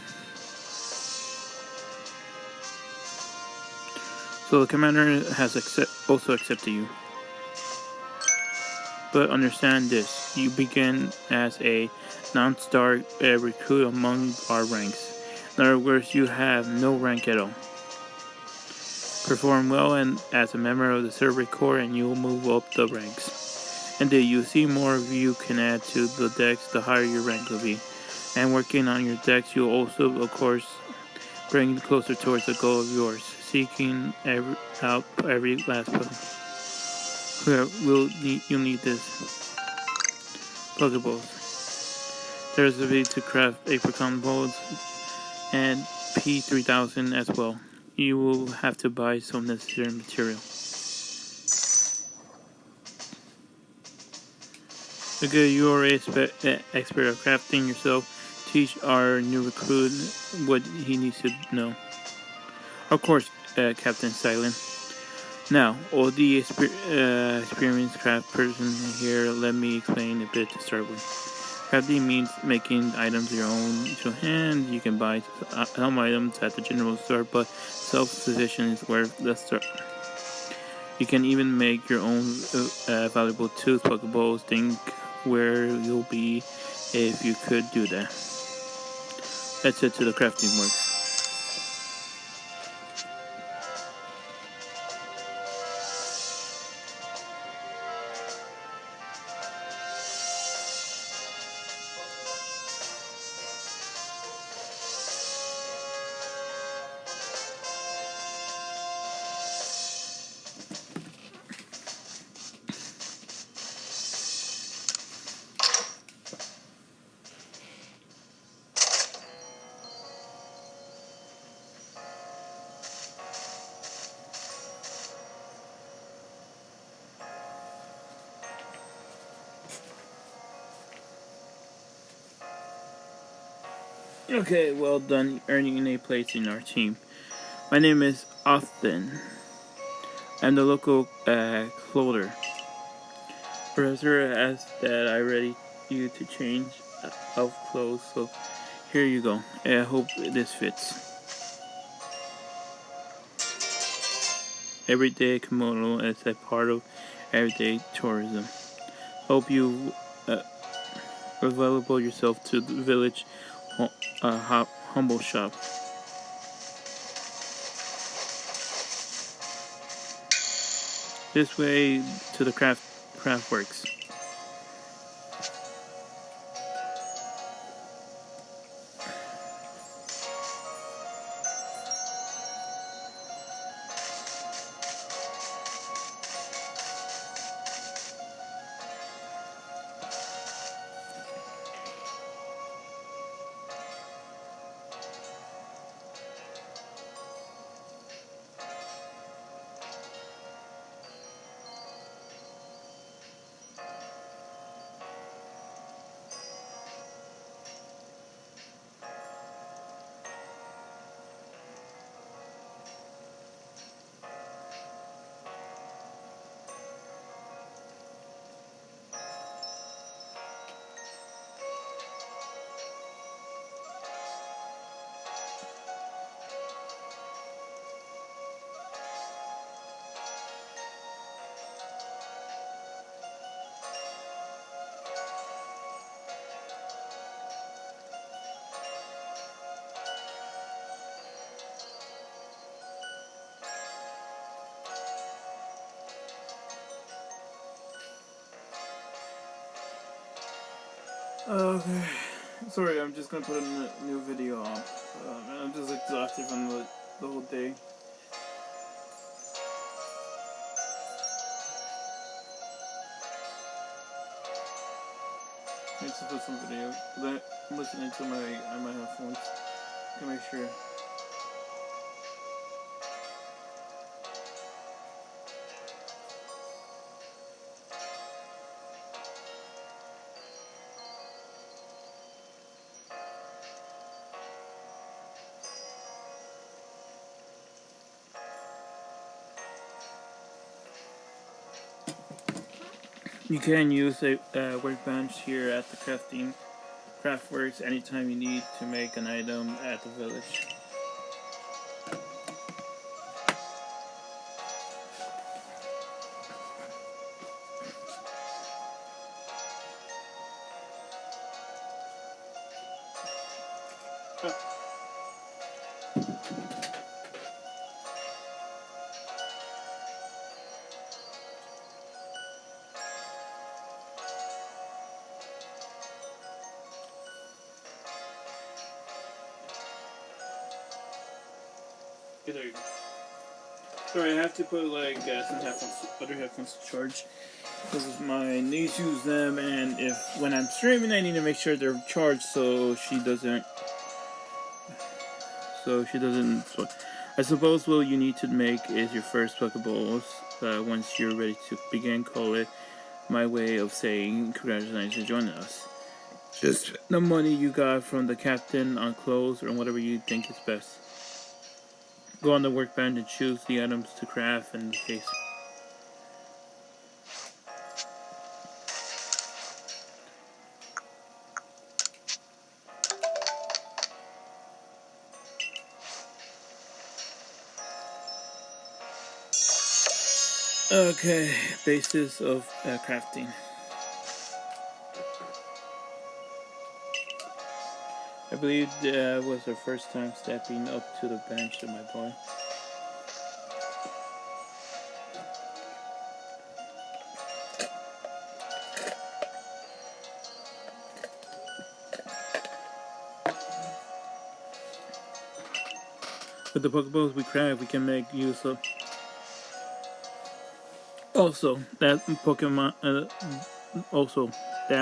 So the commander has also accepted you. But understand this, you begin as a non-star recruit among our ranks. In other words, you have no rank at all. Perform well and as a member of the Server Corps and you will move up the ranks. Indeed, you see more of you can add to the decks the higher your rank will be. And working on your decks, you'll also, of course, bring you closer towards the goal of yours, seeking out every last Pokemon. You'll need this. Pokeballs. There's a way to craft Apricot balls and P3000 as well. you will have to buy some necessary material. Okay, you are expert of crafting yourself. Teach our new recruit what he needs to know. Of course, Captain Silent. Now, all the experienced craft person here, let me explain a bit to start with. Crafting means making items your own to hand. You can buy some items at the general store, but self-sufficient is where let's start. You can even make your own valuable tools, Pokeballs. Think where you'll be if you could do that. Let's head to the crafting works. Okay, well done earning a place in our team. My name is Austin. I'm the local clother. Professor asked that I ready you to change of clothes, so here you go. I hope this fits. Everyday kimono is a part of everyday tourism. Hope you available yourself to the village humble shop. This way to the craft works. Okay, sorry, I'm just gonna put a new video on. I'm just exhausted from the whole day. I need to put some video. But I'm listening to my headphones to make sure. You can use a workbench here at the craftworks anytime you need to make an item at the village. Okay, there you go. Sorry, I have to put like some other headphones to charge because my niece uses them, and if when I'm streaming, I need to make sure they're charged so she doesn't. I suppose what you need to make is your first Pokeballs. Once you're ready to begin, call it my way of saying congratulations for joining us. Just the money you got from the captain on clothes or whatever you think is best. Go on the workbench and choose the items to craft in the case. Okay, basis of crafting. I believe that was our first time stepping up to the bench of my boy. With the Pokeballs we craft, we can make use of. Also, that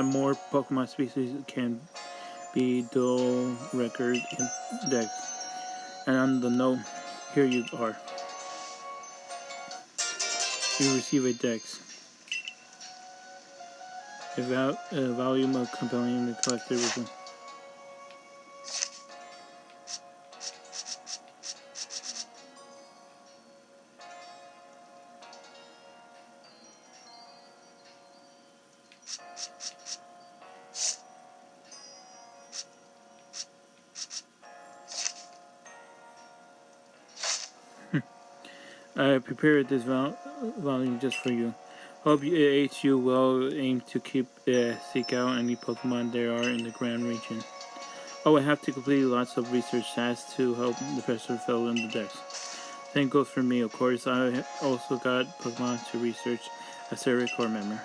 more Pokemon species can be dual record in Dex. And on the note, here you are. You receive a Dex. A volume of compelling the collector wisdom. I prepared this volume just for you. Hope it aids you well. Aim to seek out any Pokemon there are in the Grand Region. Oh, I have to complete lots of research tasks to help the professor fill in the decks. Same goes for me, of course. I also got Pokemon to research as a record member.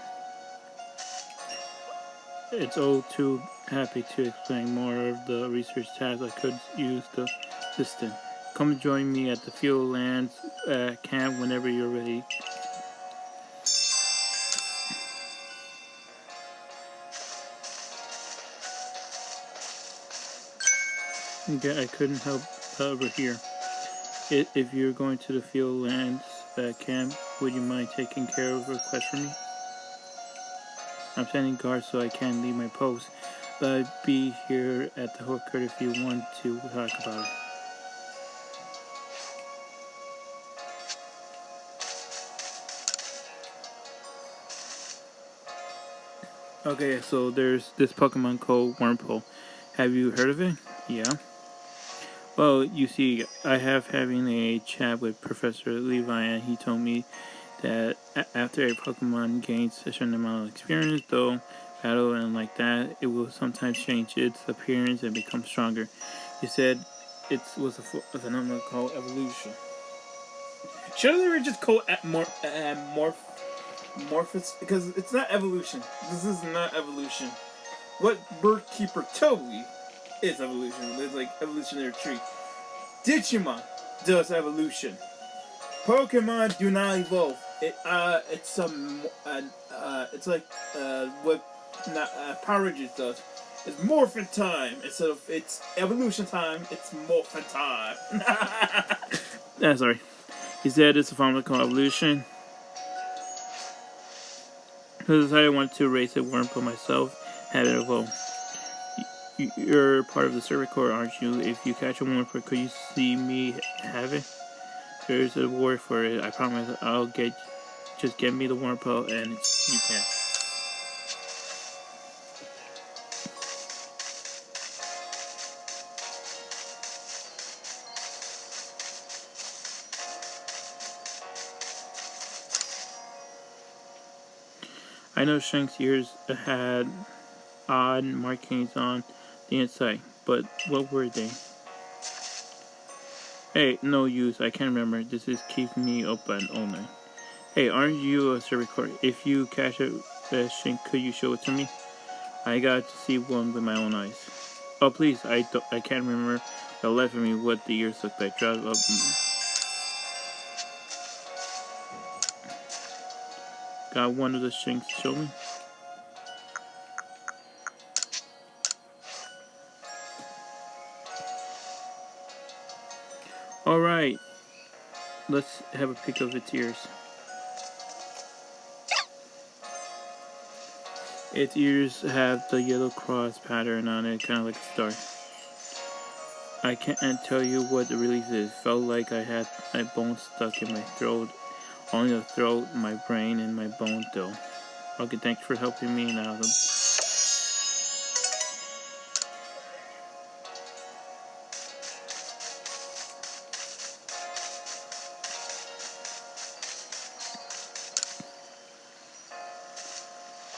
It's all too happy to explain more of the research tasks. I could use the assistant. Come join me at the Field Lands camp whenever you're ready. Okay, I couldn't help over here. If you're going to the Field Lands camp, would you mind taking care of a request for me? I'm standing guard so I can't leave my post, but I'd be here at the hooker if you want to talk about it. Okay, so there's this Pokemon called Wurmple. Have you heard of it? Yeah. Well, you see, I have having a chat with Professor Levi, and he told me that after a Pokemon gains a certain amount of experience, though, battle and like that, it will sometimes change its appearance and become stronger. He said it was a phenomenon called evolution. Should they just call it morphous? Because it's not evolution. This is not evolution. What Birdkeeper told me is evolution. It's like evolutionary tree. Digimon does evolution. Pokemon do not evolve. It's like what Power Rangers does. It's morphin time instead of it's evolution time. It's morphin time. Sorry. He said it's a form called evolution. So I decided I wanted to raise a Wurmple myself, have it evolve. You're part of the Circuit Corps, aren't you? If you catch a Wurmple, could you see me have it? There's a reward for it. I promise I'll just get me the Wurmple and you can. I know Shank's ears had odd markings on the inside, but what were they? Hey, no use. I can't remember. This is keeping me up all night. Hey, aren't you a Circuit Corps? If you catch a Shank, could you show it to me? I got to see one with my own eyes. Oh, please, I can't remember the life of me what the ears look like. Drive up. Got one of the Shanks to show me? Alright, let's have a peek of its ears. Its ears have the yellow cross pattern on it, kind of like a star. I can't tell you what the release is. Felt like I had my bone stuck in my throat. Only the throat, my brain, and my bone though. Okay, thanks for helping me now.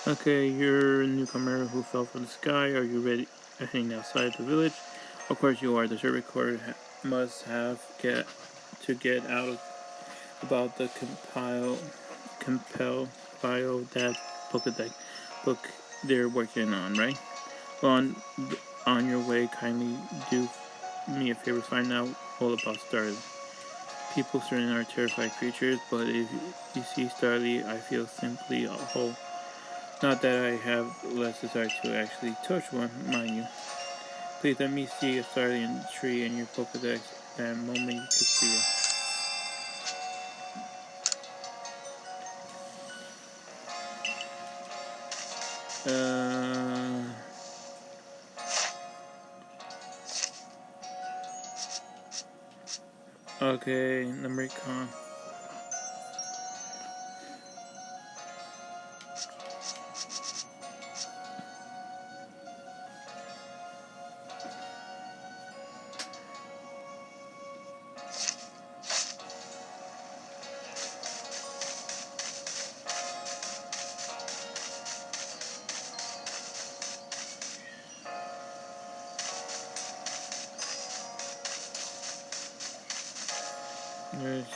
Okay, you're a newcomer who fell from the sky. Are you ready? Heading outside the village? Of course you are. The shirt recorder must have get out about the compel bio that book they're working on, right? Well, on your way, kindly do me a favor, find out all about Starly. People certainly are terrified creatures, but if you see Starly, I feel simply a whole. Not that I have less desire to actually touch one, mind you. Please let me see a Starly tree in your Pokedex that moment you could see it. Okay, number con. There's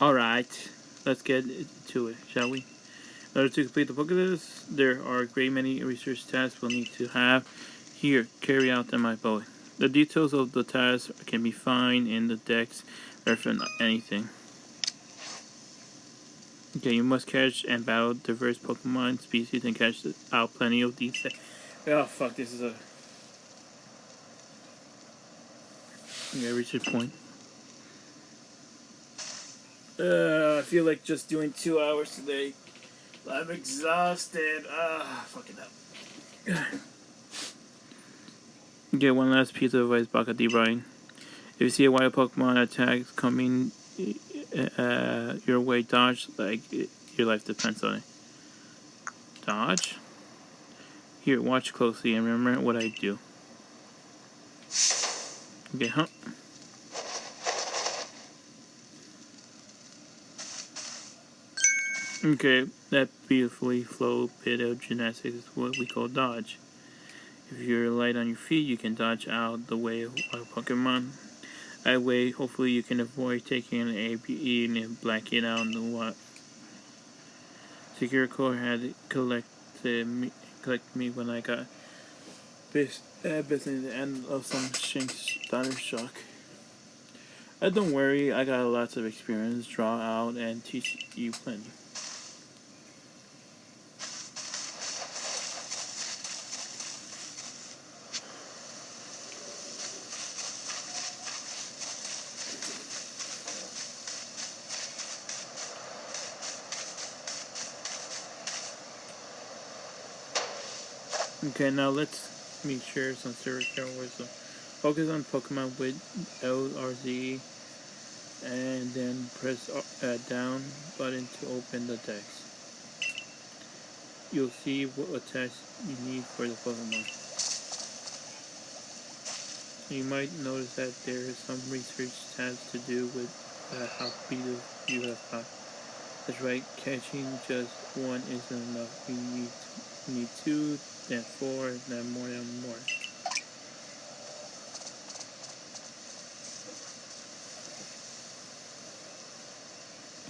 Alright. Let's get to it, shall we? In order to complete the Pokédex, there are a great many research tasks we'll need to have. Here, carry out them, my boy. The details of the tasks can be found in the decks, reference anything. Okay, you must catch and battle diverse Pokemon species and catch out plenty of these. Oh fuck, this is a. Yeah, research point. I feel like just doing 2 hours today. I'm exhausted. Fucking up. Okay, one last piece of advice, Baka D Bryan. If you see a wild Pokemon attack coming your way, dodge like your life depends on it. Dodge? Here, watch closely and remember what I do. Okay, huh? Okay, that beautifully flowed bit of gymnastics is what we call dodge. If you're light on your feet, you can dodge out the way of wild Pokemon. That way, hopefully, you can avoid taking an ABE and blacking out in the wild. Secure Core had collect me when I got bit in the end of some Shinx Thunder Shock. Don't worry, I got lots of experience, draw out, and teach you plenty. Okay, now let's make sure some serious wisdom. Focus on Pokemon with LRZ and then press down button to open the text. You'll see what attacks you need for the Pokemon. You might notice that there is some research has to do with how speed you have got. That's right, catching just one isn't enough. You need two, then four, then more and more.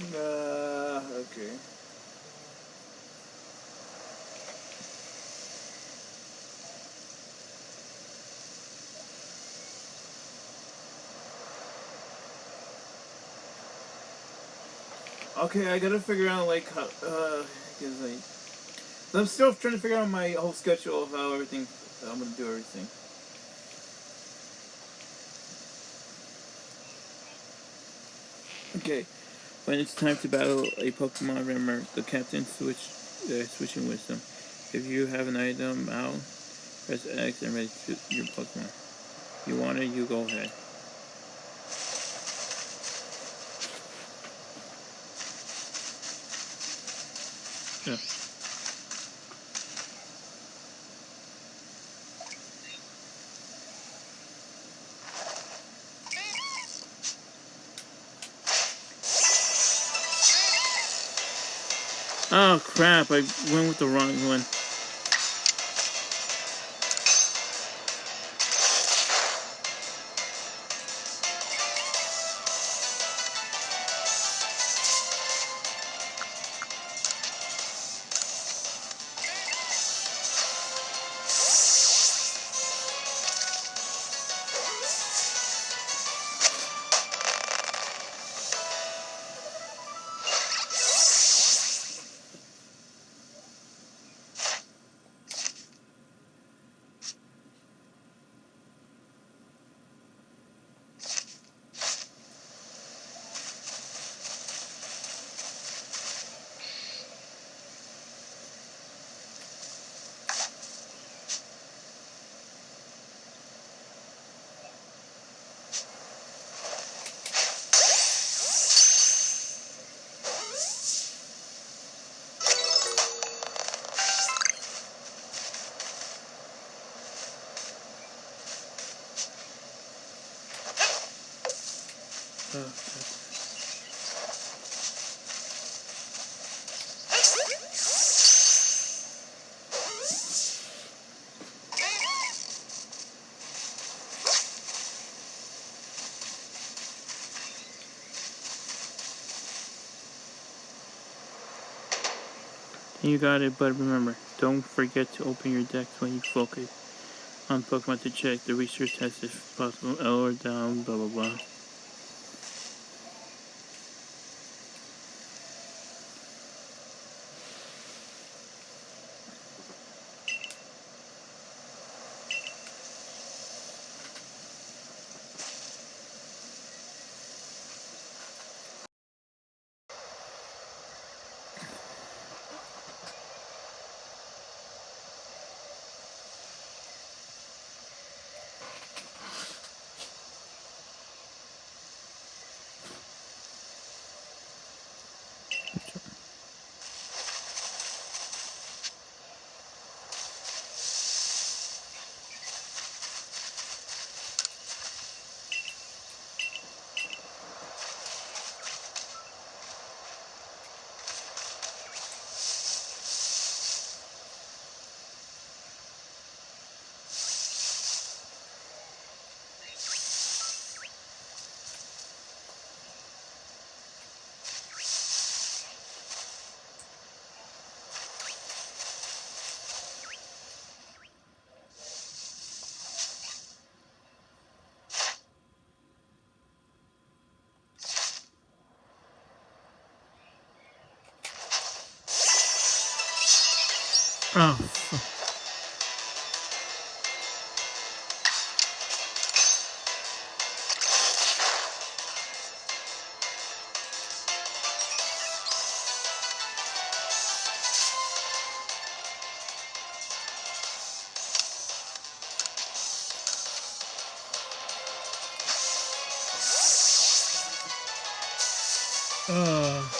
Okay. Okay, I gotta figure out like how, cause like, I'm still trying to figure out my whole schedule of how everything, how I'm gonna do everything. Okay, when it's time to battle a Pokemon, remember the captain switching wisdom. If you have an item out, press X and ready to your Pokemon. You want it, you go ahead. Yeah. Oh crap, I went with the wrong one. You got it, but remember, don't forget to open your decks when you focus on Pokemon to check the research test if possible, L or down, blah blah blah. Oh.